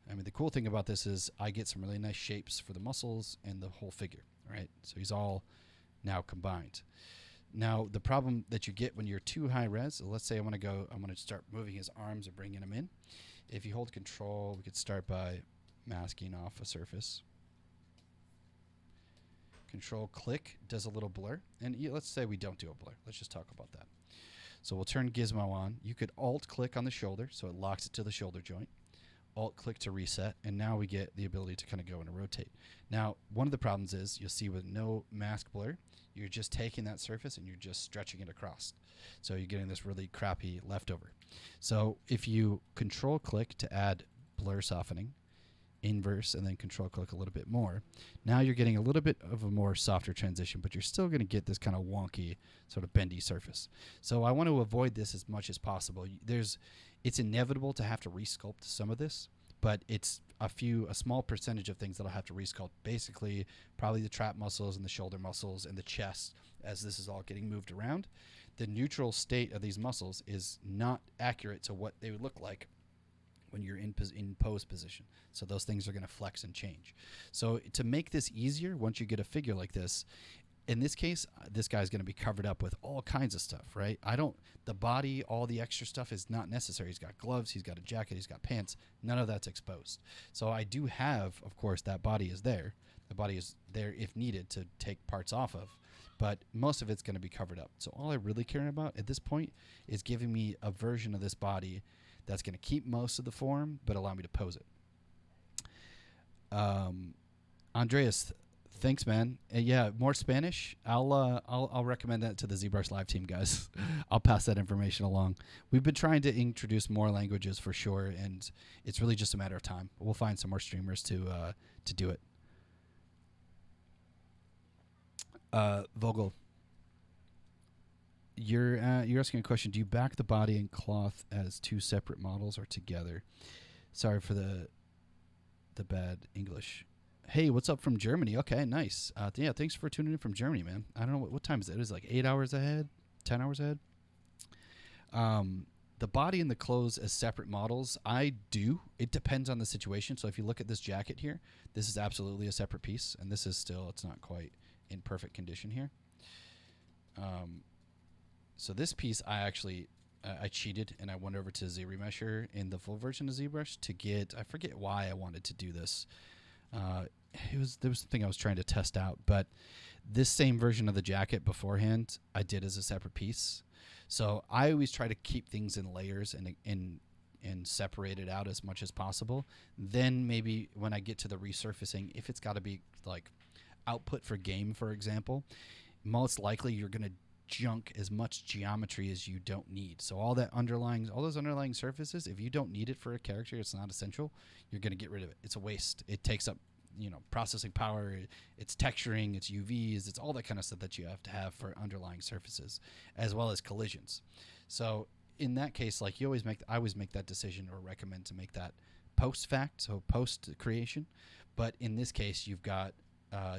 I mean, the cool thing about this is I get some really nice shapes for the muscles and the whole figure, right? So he's all now combined. Now, the problem that you get when you're too high res, so let's say I want to start moving his arms or bringing him in. If you hold control, we could start by masking off a surface. Control click does a little blur, and let's say we don't do a blur. Let's just talk about that. So we'll turn gizmo on. You could alt click on the shoulder, so it locks it to the shoulder joint. Alt click to reset, and now we get the ability to kind of go and rotate. Now, one of the problems is you'll see with no mask blur, you're just taking that surface and you're just stretching it across. So you're getting this really crappy leftover. So if you control click to add blur softening, inverse, and then control click a little bit more, now you're getting a little bit of a more softer transition, but you're still going to get this kind of wonky, sort of bendy surface. So I want to avoid this as much as possible. It's inevitable to have to resculpt some of this, but it's a small percentage of things that I'll have to resculpt. Basically, probably the trap muscles and the shoulder muscles and the chest, as this is all getting moved around. The neutral state of these muscles is not accurate to what they would look like when you're in pose position. So those things are going to flex and change. So to make this easier, once you get a figure like this, in this case, this guy's going to be covered up with all kinds of stuff, right? The body, all the extra stuff is not necessary. He's got gloves, he's got a jacket, he's got pants. None of that's exposed. So I do have, of course, that body is there. The body is there if needed to take parts off of, but most of it's going to be covered up. So all I really care about at this point is giving me a version of this body that's going to keep most of the form, but allow me to pose it. Andreas, thanks, man. Yeah, more Spanish. I'll recommend that to the ZBrush Live team, guys. I'll pass that information along. We've been trying to introduce more languages for sure, and it's really just a matter of time. We'll find some more streamers to do it. Vogel, you're asking a question. Do you back the body and cloth as two separate models or together? Sorry for the bad English. Hey, what's up from Germany? Okay, nice. Yeah, thanks for tuning in from Germany, man. I don't know what time is it. Is it like 8 hours ahead? 10 hours ahead? The body and the clothes as separate models, I do. It depends on the situation. So if you look at this jacket here, this is absolutely a separate piece, and this is still, it's not quite in perfect condition here. So this piece, I actually, I cheated, and I went over to ZRemesher in the full version of ZBrush to get, I forget why I wanted to do this. There was something I was trying to test out, but this same version of the jacket beforehand, I did as a separate piece. So I always try to keep things in layers and separate it out as much as possible. Then maybe when I get to the resurfacing, if it's got to be like output for game, for example, most likely you're going to junk as much geometry as you don't need. So all those underlying surfaces, if you don't need it for a character, it's not essential, you're going to get rid of it. It's a waste. It takes up, processing power, it's texturing, it's UVs, it's all that kind of stuff that you have to have for underlying surfaces, as well as collisions. So in that case, like I always make that decision, or recommend to make that post fact, so post creation. But in this case, you've got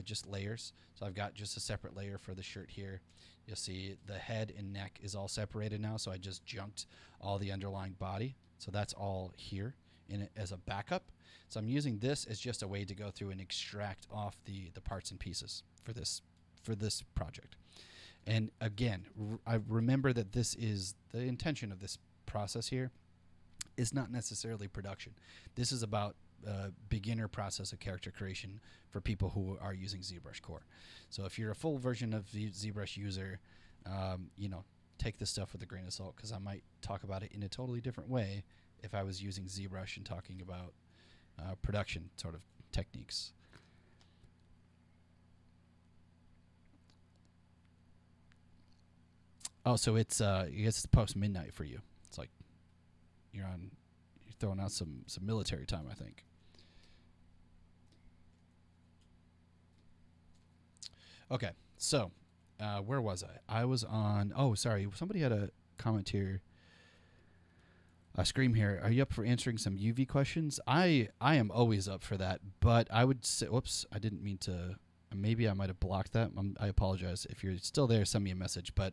just layers. So I've got just a separate layer for the shirt here. You'll see the head and neck is all separated now, so I just junked all the underlying body. So that's all here in it as a backup. So I'm using this as just a way to go through and extract off the parts and pieces for this project. And again, I remember that this is the intention of this process here is not necessarily production. This is about beginner process of character creation for people who are using ZBrushCore. So if you're a full version of the ZBrush user, take this stuff with a grain of salt, because I might talk about it in a totally different way if I was using ZBrush and talking about production sort of techniques. Oh, so it's I guess it's post midnight for you. It's like you're throwing out some military time, I think. Okay, so where was I? I was on. Oh, sorry. Somebody had a comment here. A scream here. Are you up for answering some UV questions? I am always up for that, but I would say, whoops, I didn't mean to. Maybe I might have blocked that. I apologize. If you're still there, send me a message. But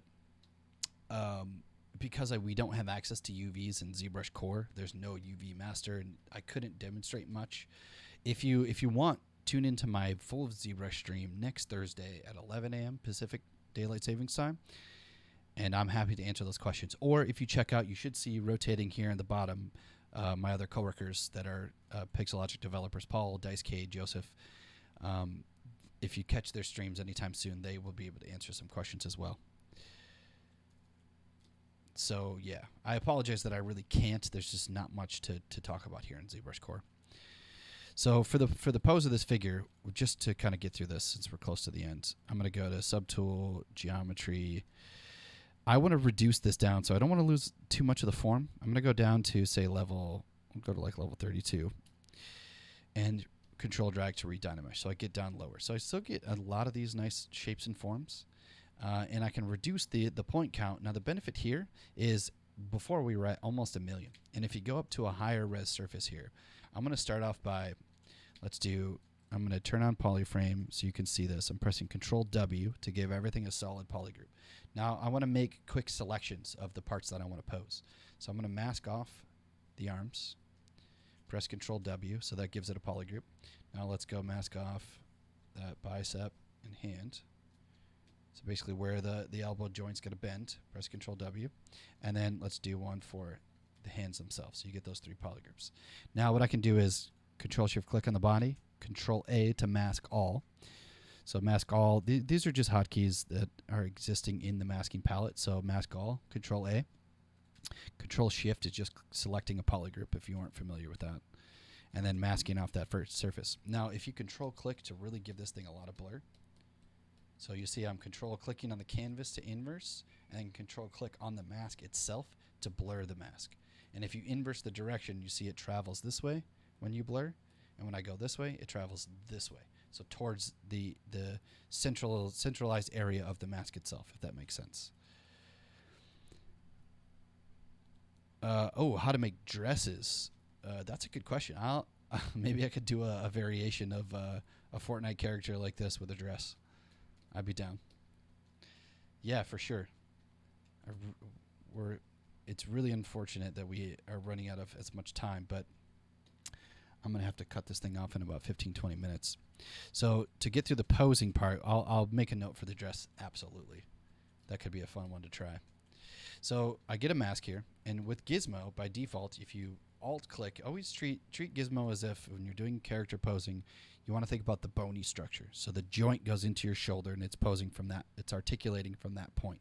because we don't have access to UVs in ZBrushCore, there's no UV master, and I couldn't demonstrate much. If you want, tune into my full ZBrush stream next Thursday at 11 a.m. Pacific Daylight Savings Time, and I'm happy to answer those questions. Or if you check out, you should see rotating here in the bottom my other coworkers that are Pixologic developers, Paul, Dice K, Joseph. If you catch their streams anytime soon, they will be able to answer some questions as well. So yeah, I apologize that I really can't. There's just not much to talk about here in ZBrushCore. So for the pose of this figure, just to kind of get through this since we're close to the end, I'm going to go to Subtool, Geometry. I want to reduce this down, so I don't want to lose too much of the form. I'm going to go down to, say, I'll go to like level 32, and Control Drag to redynamesh, so I get down lower. So I still get a lot of these nice shapes and forms, and I can reduce the point count. Now the benefit here is before we were at almost 1 million, and if you go up to a higher res surface here, I'm going to start off by, I'm going to turn on polyframe so you can see this. I'm pressing Control W to give everything a solid polygroup. Now I want to make quick selections of the parts that I want to pose. So I'm going to mask off the arms, press Control W, so that gives it a polygroup. Now let's go mask off that bicep and hand. So basically where the elbow joint's going to bend, press Control W. And then let's do one for the hands themselves. So you get those 3 polygroups. Now what I can do is Control Shift click on the body, Control A to mask all. So mask all, these are just hotkeys that are existing in the masking palette. So mask all, Control A. Control Shift is just selecting a polygroup if you aren't familiar with that. And then masking off that first surface. Now, if you control click to really give this thing a lot of blur, so you see I'm control clicking on the canvas to inverse, and control click on the mask itself to blur the mask. And if you inverse the direction, you see it travels this way when you blur, and when I go this way, it travels this way. So towards the centralized area of the mask itself, if that makes sense. How to make dresses. That's a good question. Maybe I could do a variation of a Fortnite character like this with a dress. I'd be down. Yeah, for sure. It's really unfortunate that we are running out of as much time, but I'm going to have to cut this thing off in about 15-20 minutes. So to get through the posing part, I'll make a note for the dress. Absolutely. That could be a fun one to try. So I get a mask here, and with Gizmo, by default, if you alt-click, always treat Gizmo as if when you're doing character posing, you want to think about the bony structure. So the joint goes into your shoulder, and it's posing from that. It's articulating from that point.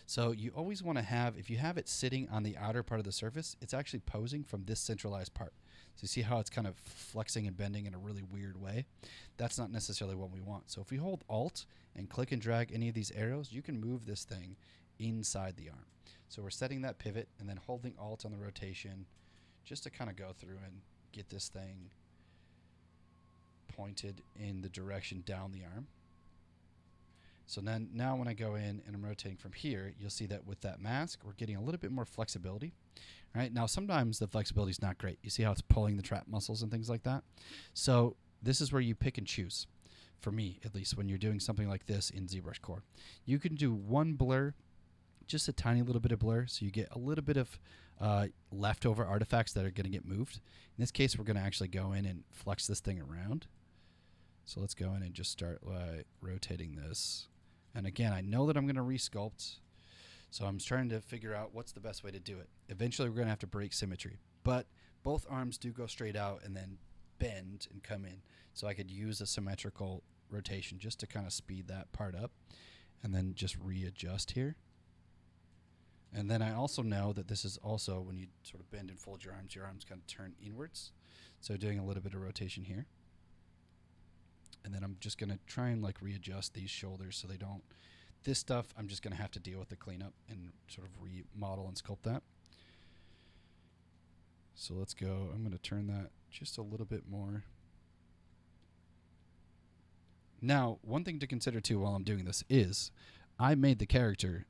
So you always want to have, if you have it sitting on the outer part of the surface, it's actually posing from this centralized part. So you see how it's kind of flexing and bending in a really weird way? That's not necessarily what we want. So if we hold Alt and click and drag any of these arrows, you can move this thing inside the arm. So we're setting that pivot and then holding Alt on the rotation just to kind of go through and get this thing pointed in the direction down the arm. So then now when I go in and I'm rotating from here, you'll see that with that mask, we're getting a little bit more flexibility. Right now, sometimes the flexibility is not great. You see how it's pulling the trap muscles and things like that? So this is where you pick and choose, for me at least, when you're doing something like this in ZBrushCore. You can do one blur, just a tiny little bit of blur, so you get a little bit of leftover artifacts that are going to get moved. In this case, we're going to actually go in and flex this thing around. So let's go in and just start by rotating this. And again, I know that I'm going to resculpt, so I'm trying to figure out what's the best way to do it. Eventually, we're going to have to break symmetry, but both arms do go straight out and then bend and come in. So I could use a symmetrical rotation just to kind of speed that part up and then just readjust here. And then I also know that this is also when you sort of bend and fold your arms kind of turn inwards. So doing a little bit of rotation here. And then I'm just going to try and like readjust these shoulders so they don't. This stuff I'm just going to have to deal with the cleanup and sort of remodel and sculpt that. So let's go. I'm going to turn that just a little bit more. Now, one thing to consider too while I'm doing this is I made the character.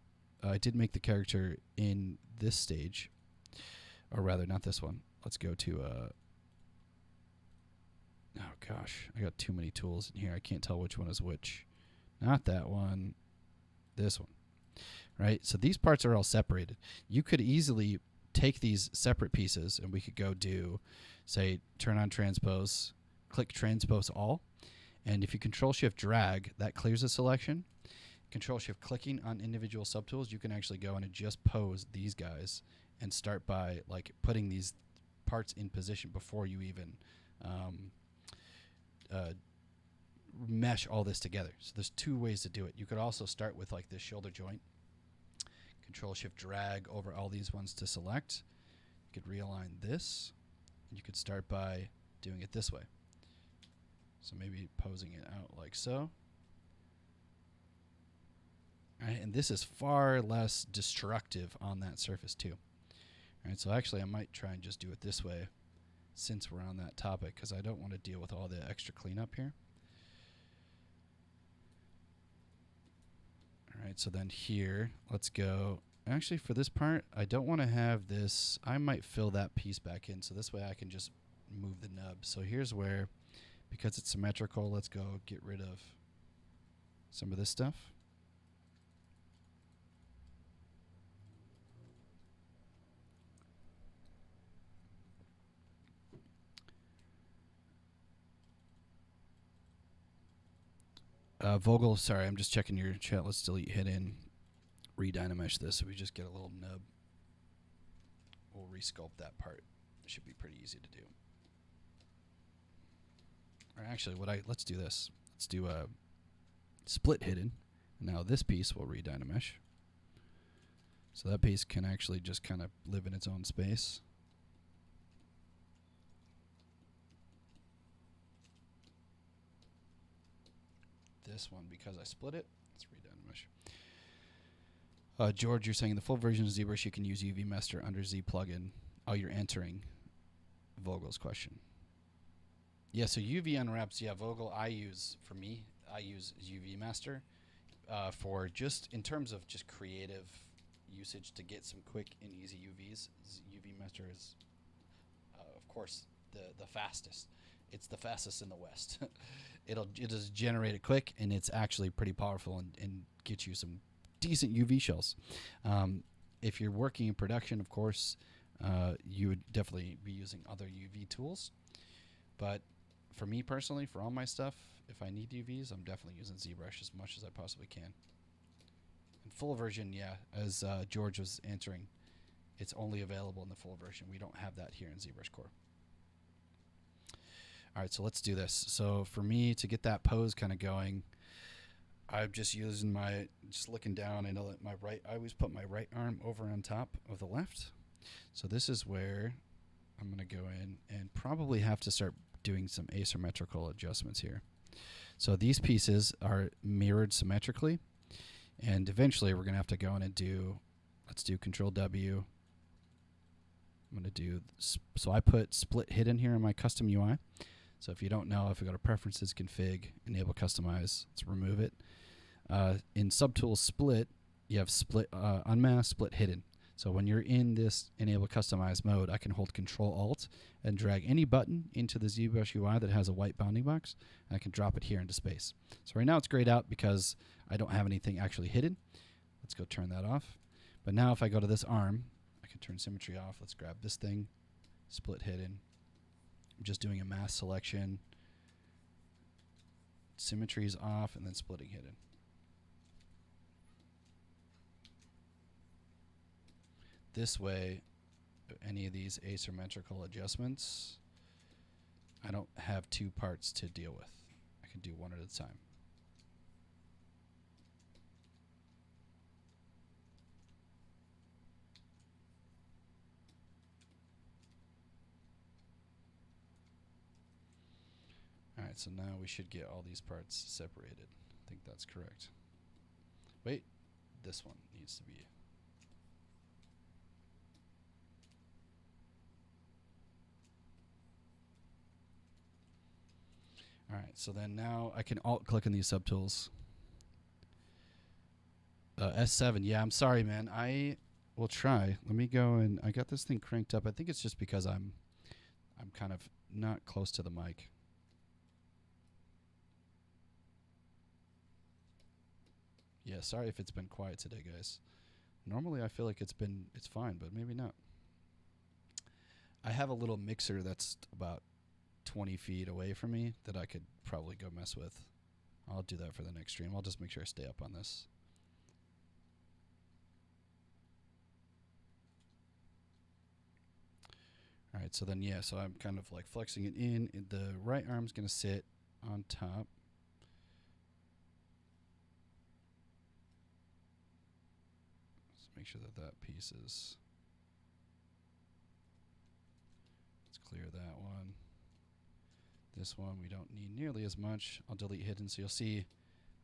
I did make the character in this stage, or rather not this one. Let's go to oh gosh, I got too many tools in here. I can't tell which one is which. Not that one, this one, right? So these parts are all separated. You could easily take these separate pieces and we could go do, say, turn on transpose, click transpose all. And if you control shift drag, that clears the selection. Control shift clicking on individual subtools, you can actually go in and just pose these guys and start by like putting these parts in position before you even mesh all this together. So there's two ways to do it. You could also start with like this shoulder joint. Control shift drag over all these ones to select. You could realign this. And you could start by doing it this way. So maybe posing it out like so. Right, and this is far less destructive on that surface too. All right, so actually I might try and just do it this way since we're on that topic because I don't want to deal with all the extra cleanup here. All right, so then here, let's go. Actually, for this part, I don't want to have this. I might fill that piece back in, so this way I can just move the nub. So here's where, because it's symmetrical, let's go get rid of some of this stuff. Vogel, sorry, I'm just checking your chat. Let's delete hit in, redynamesh this so we just get a little nub. We'll resculpt that part. It should be pretty easy to do. Or actually, let's do this. Let's do a split hidden. Now this piece will redynamesh. So that piece can actually just kind of live in its own space. This one, because I split it, let's read that mesh. George, you're saying the full version of ZBrush you can use UV Master under Z plugin. Oh, you're answering Vogel's question. Yeah, so UV unwraps, yeah, Vogel, I use UV Master for just, in terms of just creative usage to get some quick and easy UVs. UV Master is, of course, the fastest. It's the fastest in the West. It'll just generate it quick, and it's actually pretty powerful and get you some decent UV shells. If you're working in production, of course, you would definitely be using other UV tools. But for me personally, for all my stuff, if I need UVs, I'm definitely using ZBrush as much as I possibly can. And full version, yeah, as George was answering, it's only available in the full version. We don't have that here in ZBrushCore. All right, so let's do this. So for me to get that pose kind of going, I'm just using just looking down. I know that I always put my right arm over on top of the left. So this is where I'm going to go in and probably have to start doing some asymmetrical adjustments here. So these pieces are mirrored symmetrically, and eventually we're going to have to go in and let's do Control W. I'm going to do, so I put split hidden here in my custom UI. So if you don't know, if we go to Preferences, Config, Enable Customize, let's remove it. In Subtools Split, you have split unmask, split hidden. So when you're in this Enable Customize mode, I can hold Control Alt and drag any button into the ZBrush UI that has a white bounding box, and I can drop it here into space. So right now it's grayed out because I don't have anything actually hidden. Let's go turn that off. But now if I go to this arm, I can turn symmetry off. Let's grab this thing, split hidden. I'm just doing a mask selection. Symmetry is off, and then splitting hidden. This way, any of these asymmetrical adjustments, I don't have two parts to deal with. I can do one at a time. All right, so now we should get all these parts separated. I think that's correct. Wait, this one needs to be. All right, so then now I can alt-click on these subtools. S7, yeah, I'm sorry, man. I will try. Let me go and I got this thing cranked up. I think it's just because I'm kind of not close to the mic. Yeah, sorry if it's been quiet today, guys. Normally I feel like it's fine, but maybe not. I have a little mixer that's about 20 feet away from me that I could probably go mess with. I'll do that for the next stream. I'll just make sure I stay up on this. All right, so then, yeah, so I'm kind of like flexing it in. The right arm's going to sit on top. Let's make sure that that piece is. Let's clear that one. This one we don't need nearly as much. I'll delete hidden, so you'll see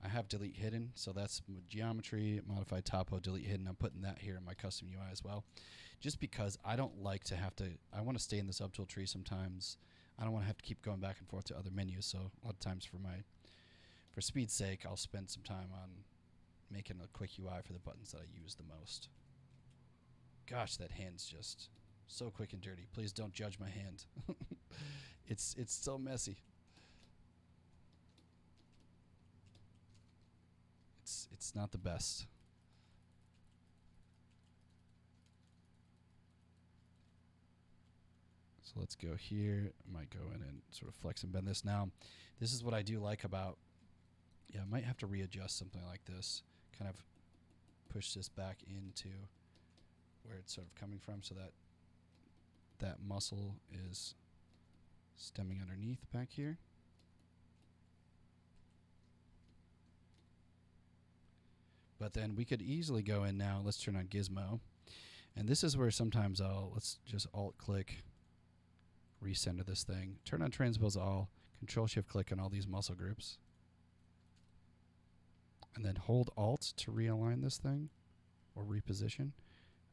I have delete hidden, so that's geometry, modify topo, delete hidden. I'm putting that here in my custom UI as well, just because I don't like to have to, I want to stay in the subtool tree sometimes. I don't want to have to keep going back and forth to other menus, so a lot of times for speed's sake, I'll spend some time on making a quick UI for the buttons that I use the most. Gosh, that hand's just so quick and dirty. Please don't judge my hand. It's so messy. It's not the best. So let's go here. I might go in and sort of flex and bend this. Now, this is what I do like about, yeah, I might have to readjust something like this. Kind of push this back into where it's sort of coming from so that that muscle is stemming underneath back here. But then we could easily go in now. Let's turn on Gizmo. And this is where sometimes let's just Alt-click, recenter this thing. Turn on Transpose All, Control-Shift-Click on all these muscle groups. And then hold Alt to realign this thing or reposition.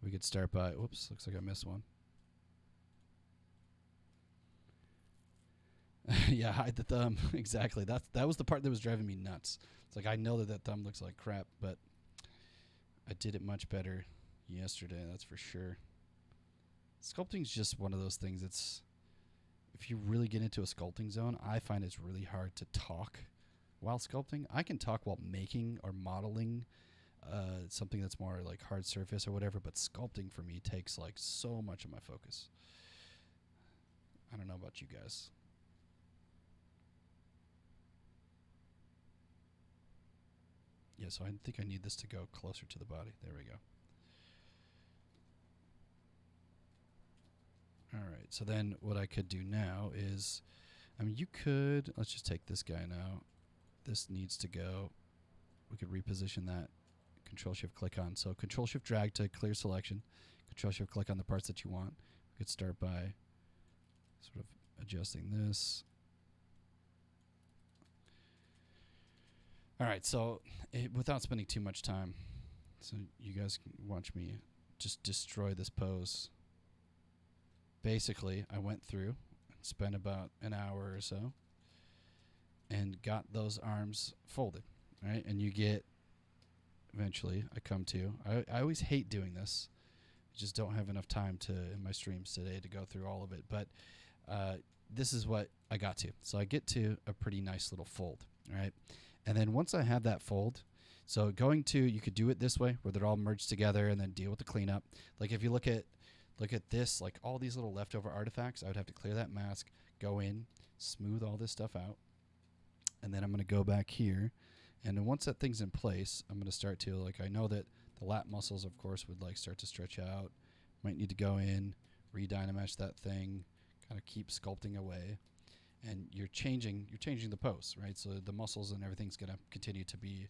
We could start by, whoops, looks like I missed one. Yeah, hide the thumb. Exactly. That was the part that was driving me nuts. It's like, I know that thumb looks like crap, but I did it much better yesterday, that's for sure. Sculpting is just one of those things. It's, if you really get into a sculpting zone, I find it's really hard to talk while sculpting. I can talk while making or modeling something that's more like hard surface or whatever, but sculpting for me takes like so much of my focus. I don't know about you guys. Yeah, so I think I need this to go closer to the body. There we go. All right, so then what I could do now is, I mean, you could, let's just take this guy now. This needs to go. We could reposition that. Control-Shift-Click on. So Control-Shift-Drag to clear selection. Control-Shift-Click on the parts that you want. We could start by sort of adjusting this. All right, so without spending too much time, so you guys can watch me just destroy this pose. Basically, I went through and spent about an hour or so and got those arms folded, right? And you get, eventually, I come to, I always hate doing this. I just don't have enough time to, in my streams today, to go through all of it. But this is what I got to. So I get to a pretty nice little fold, right? And then once I have that fold, so going to, you could do it this way, where they're all merged together and then deal with the cleanup. Like if you look at this, like all these little leftover artifacts, I would have to clear that mask, go in, smooth all this stuff out. And then I'm going to go back here. And then once that thing's in place, I'm going to start to, like, I know that the lat muscles, of course, would like start to stretch out. Might need to go in, re-dynamesh that thing, kind of keep sculpting away. And you're changing the pose, right? So the muscles and everything's going to continue to be,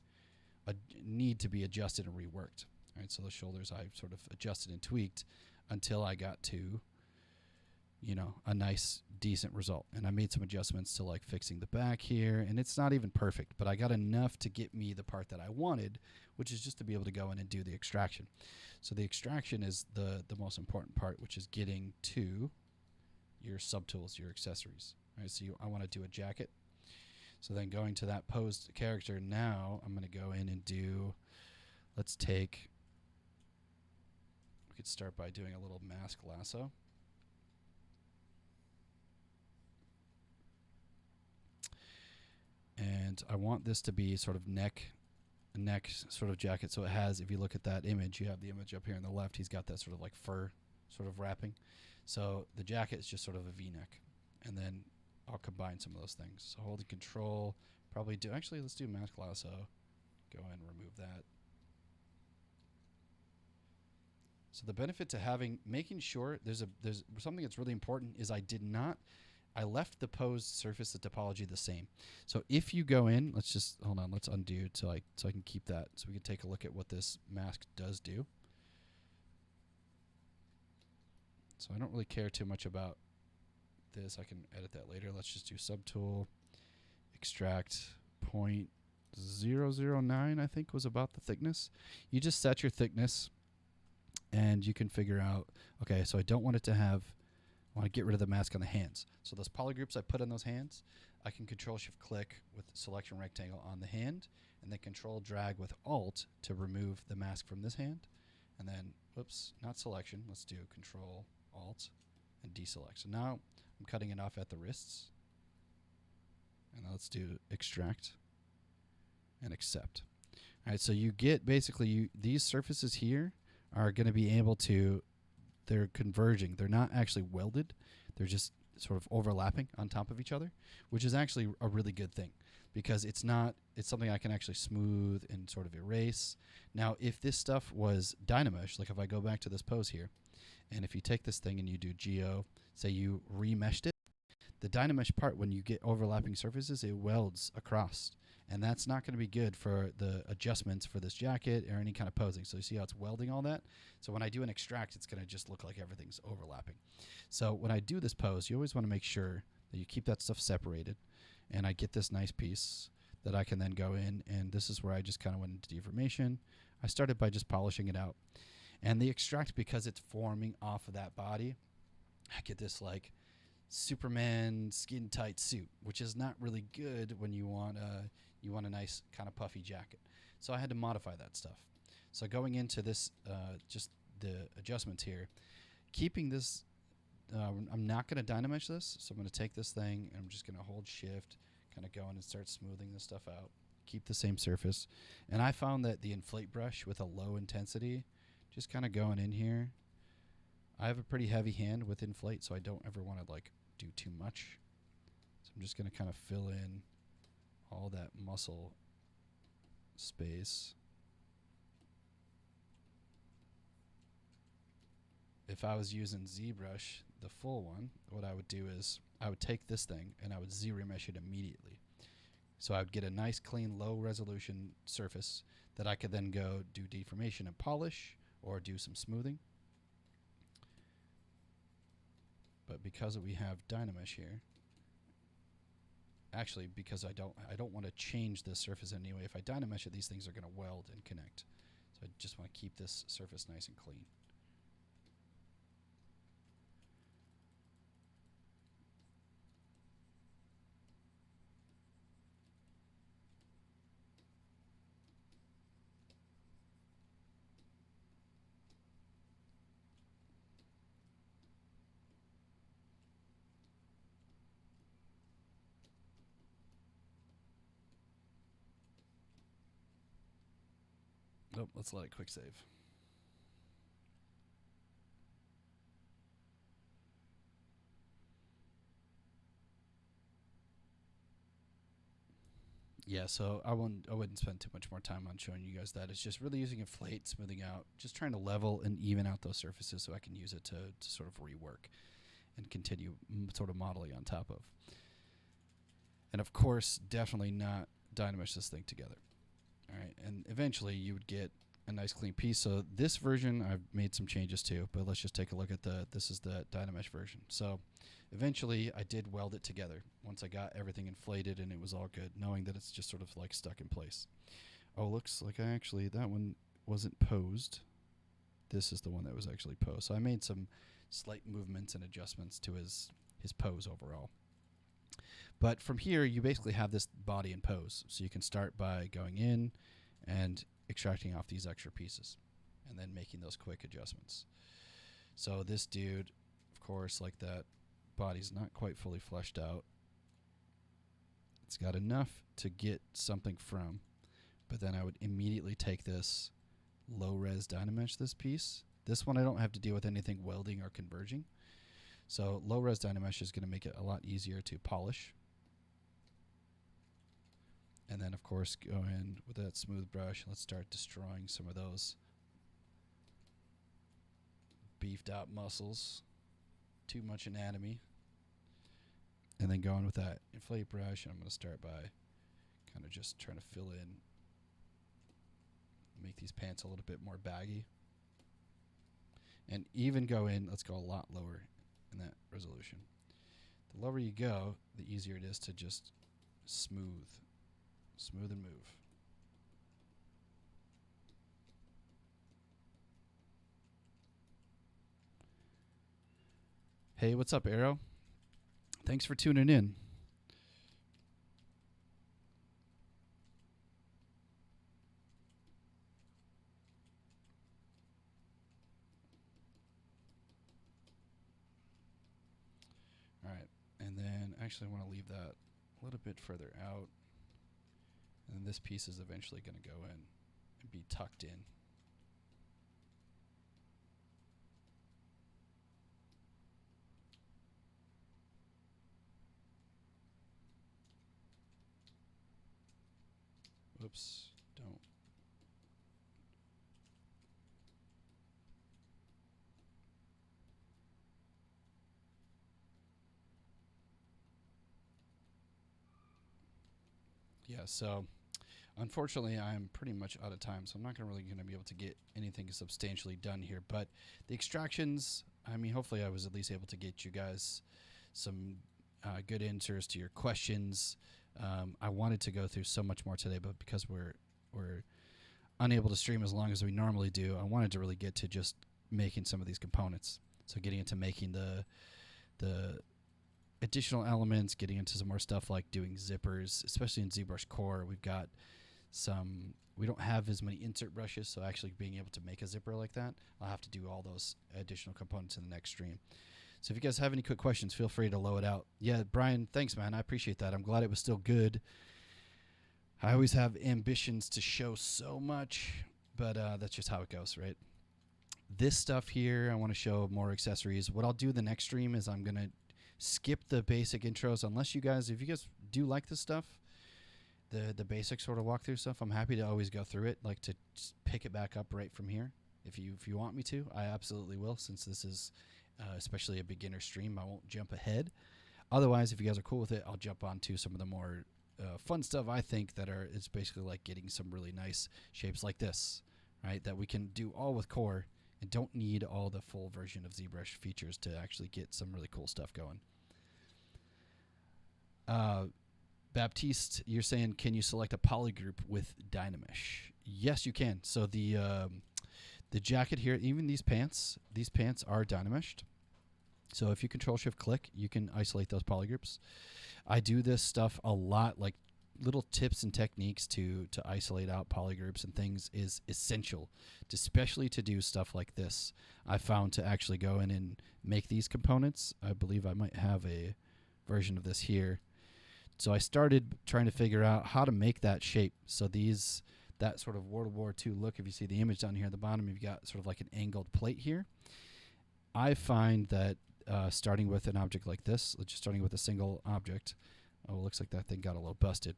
need to be adjusted and reworked, right? So the shoulders I sort of adjusted and tweaked until I got to, you know, a nice, decent result. And I made some adjustments to like fixing the back here, and it's not even perfect, but I got enough to get me the part that I wanted, which is just to be able to go in and do the extraction. So the extraction is the most important part, which is getting to your subtools, your accessories. Right, so I want to do a jacket. So then going to that posed character now, I'm going to go in and do, let's take, we could start by doing a little mask lasso. And I want this to be sort of neck sort of jacket. So it has, if you look at that image, you have the image up here on the left, he's got that sort of like fur sort of wrapping. So the jacket is just sort of a V-neck. And then I'll combine some of those things. So holding control, probably do, actually let's do mask lasso. Go ahead and remove that. So the benefit to having, making sure there's something that's really important is I left the posed surface, the topology the same. So if you go in, let's just, hold on, let's undo so I can keep that. So we can take a look at what this mask does do. So I don't really care too much about this. I can edit that later. Let's just do subtool, extract 0.009, I think was about the thickness. You just set your thickness and you can figure out, okay, so I don't want it to have, I want to get rid of the mask on the hands. So those polygroups I put on those hands, I can Control-Shift-Click with selection rectangle on the hand, and then Control-Drag with Alt to remove the mask from this hand. And then, whoops, not selection. Let's do Control-Alt and deselect. So now I'm cutting it off at the wrists. And now let's do extract and accept. All right, so you get basically, these surfaces here are going to be able to, they're converging. They're not actually welded. They're just sort of overlapping on top of each other, which is actually a really good thing because it's something I can actually smooth and sort of erase. Now, if this stuff was Dynamesh, like if I go back to this pose here, and if you take this thing and you do geo, say you remeshed it, the Dynamesh part, when you get overlapping surfaces, it welds across. And that's not going to be good for the adjustments for this jacket or any kind of posing. So you see how it's welding all that? So when I do an extract, it's going to just look like everything's overlapping. So when I do this pose, you always want to make sure that you keep that stuff separated. And I get this nice piece that I can then go in, and this is where I just kind of went into deformation. I started by just polishing it out. And the extract, because it's forming off of that body, I get this like Superman skin tight suit, which is not really good when you want a nice kind of puffy jacket. So I had to modify that stuff. So going into this, just the adjustments here, keeping this, I'm not going to dynamesh this, so I'm going to take this thing and I'm just going to hold shift, kind of go in and start smoothing this stuff out. Keep the same surface. And I found that the inflate brush with a low intensity, just kind of going in here, I have a pretty heavy hand with inflate, so I don't ever want to like do too much. So I'm just going to kind of fill in all that muscle space. If I was using ZBrush, the full one, what I would do is I would take this thing and I would Z-remesh it immediately. So I would get a nice, clean, low resolution surface that I could then go do deformation and polish or do some smoothing. But because we have Dynamesh here, actually because I don't want to change this surface in any way. If I Dynamesh it, these things are going to weld and connect. So I just want to keep this surface nice and clean. Oh, let's let it quick save. Yeah, so I wouldn't spend too much more time on showing you guys that. It's just really using inflate, smoothing out, just trying to level and even out those surfaces so I can use it to sort of rework and continue sort of modeling on top of. And of course, definitely not Dynamesh this thing together. All right, and eventually you would get a nice clean piece. So this version I've made some changes to, but let's just take a look at this is the Dynamesh version. So eventually I did weld it together once I got everything inflated and it was all good, knowing that it's just sort of like stuck in place. Oh, looks like that one wasn't posed. This is the one that was actually posed. So I made some slight movements and adjustments to his pose overall. But from here, you basically have this body and pose. So you can start by going in and extracting off these extra pieces and then making those quick adjustments. So this dude, of course, like that body's not quite fully fleshed out. It's got enough to get something from, but then I would immediately take this low-res Dynamesh this piece. This one I don't have to deal with anything welding or converging. So low-res Dynamesh is going to make it a lot easier to polish. And then, of course, go in with that smooth brush. Let's start destroying some of those beefed out muscles. Too much anatomy. And then going with that inflate brush. And I'm going to start by kind of just trying to fill in, make these pants a little bit more baggy. And even go in, let's go a lot lower in that resolution. The lower you go, the easier it is to just smooth and move. Hey, what's up, Arrow? Thanks for tuning in. All right, and then actually I want to leave that a little bit further out. And this piece is eventually going to go in and be tucked in. Whoops, don't. Yeah, so unfortunately, I'm pretty much out of time, so I'm not really going to be able to get anything substantially done here. But the extractions, I mean, hopefully I was at least able to get you guys some good answers to your questions. I wanted to go through so much more today, but because we're unable to stream as long as we normally do, I wanted to really get to just making some of these components. So getting into making the additional elements, getting into some more stuff like doing zippers, especially in ZBrushCore. We've got we don't have as many insert brushes, so actually being able to make a zipper like that, I'll have to do all those additional components in the next stream. So if you guys have any quick questions, feel free to load it out. Yeah, Brian, thanks, man. I appreciate that. I'm glad it was still good. I always have ambitions to show so much, but that's just how it goes, right? This stuff here, I want to show more accessories. What I'll do the next stream is I'm going to skip the basic intros unless you guys, if you guys do like this stuff, the basic sort of walkthrough stuff, I'm happy to always go through it, like to just pick it back up right from here. If you want me to, I absolutely will, since this is especially a beginner stream. I won't jump ahead. Otherwise, if you guys are cool with it, I'll jump on to some of the more fun stuff I think that it's basically like getting some really nice shapes like this, right, that we can do all with Core and don't need all the full version of ZBrush features to actually get some really cool stuff going. Baptiste, you're saying, can you select a polygroup with Dynamesh? Yes, you can. So the jacket here, even these pants are Dynameshed. So if you Control-Shift-Click, you can isolate those polygroups. I do this stuff a lot, like little tips and techniques to isolate out polygroups and things is essential, especially to do stuff like this. I found to actually go in and make these components. I believe I might have a version of this here. So I started trying to figure out how to make that shape. So that sort of World War II look, if you see the image down here at the bottom, you've got sort of like an angled plate here. I find that starting with an object like this, just starting with a single object, oh, it looks like that thing got a little busted.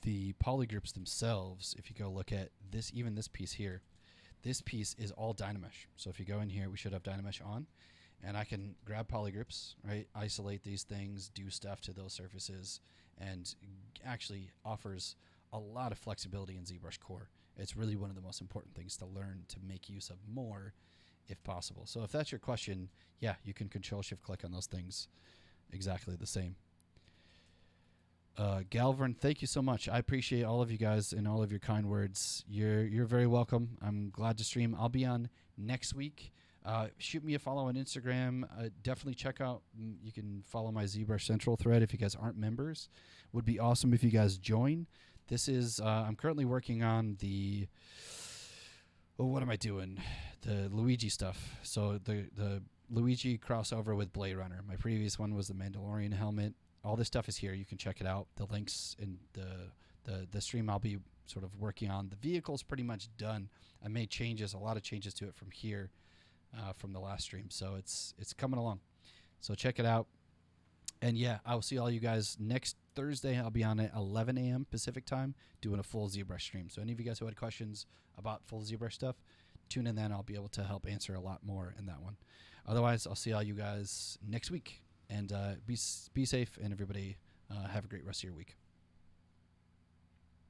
The polygroups themselves, if you go look at this, even this piece here, this piece is all Dynamesh. So if you go in here, we should have Dynamesh on. And I can grab polygroups, right, isolate these things, do stuff to those surfaces, and actually offers a lot of flexibility in ZBrushCore. It's really one of the most important things to learn to make use of more if possible. So if that's your question, yeah, you can Control-Shift-Click on those things exactly the same. Galvern, thank you so much. I appreciate all of you guys and all of your kind words. You're very welcome. I'm glad to stream. I'll be on next week. Shoot me a follow on Instagram. Definitely check out, you can follow my ZBrush Central thread if you guys aren't members. Would be awesome if you guys join. This is, I'm currently working on what am I doing? The Luigi stuff. So the Luigi crossover with Blade Runner. My previous one was the Mandalorian helmet. All this stuff is here. You can check it out. The links in the stream I'll be sort of working on. The vehicle's pretty much done. I made changes, a lot of changes to it from here. From the last stream, so it's coming along. So check it out, and yeah, I'll see all you guys next Thursday. I'll be on at 11 a.m. Pacific time doing a full ZBrush stream. So any of you guys who had questions about full ZBrush stuff, tune in then. I'll be able to help answer a lot more in that one. Otherwise, I'll see all you guys next week, and be safe, and everybody have a great rest of your week.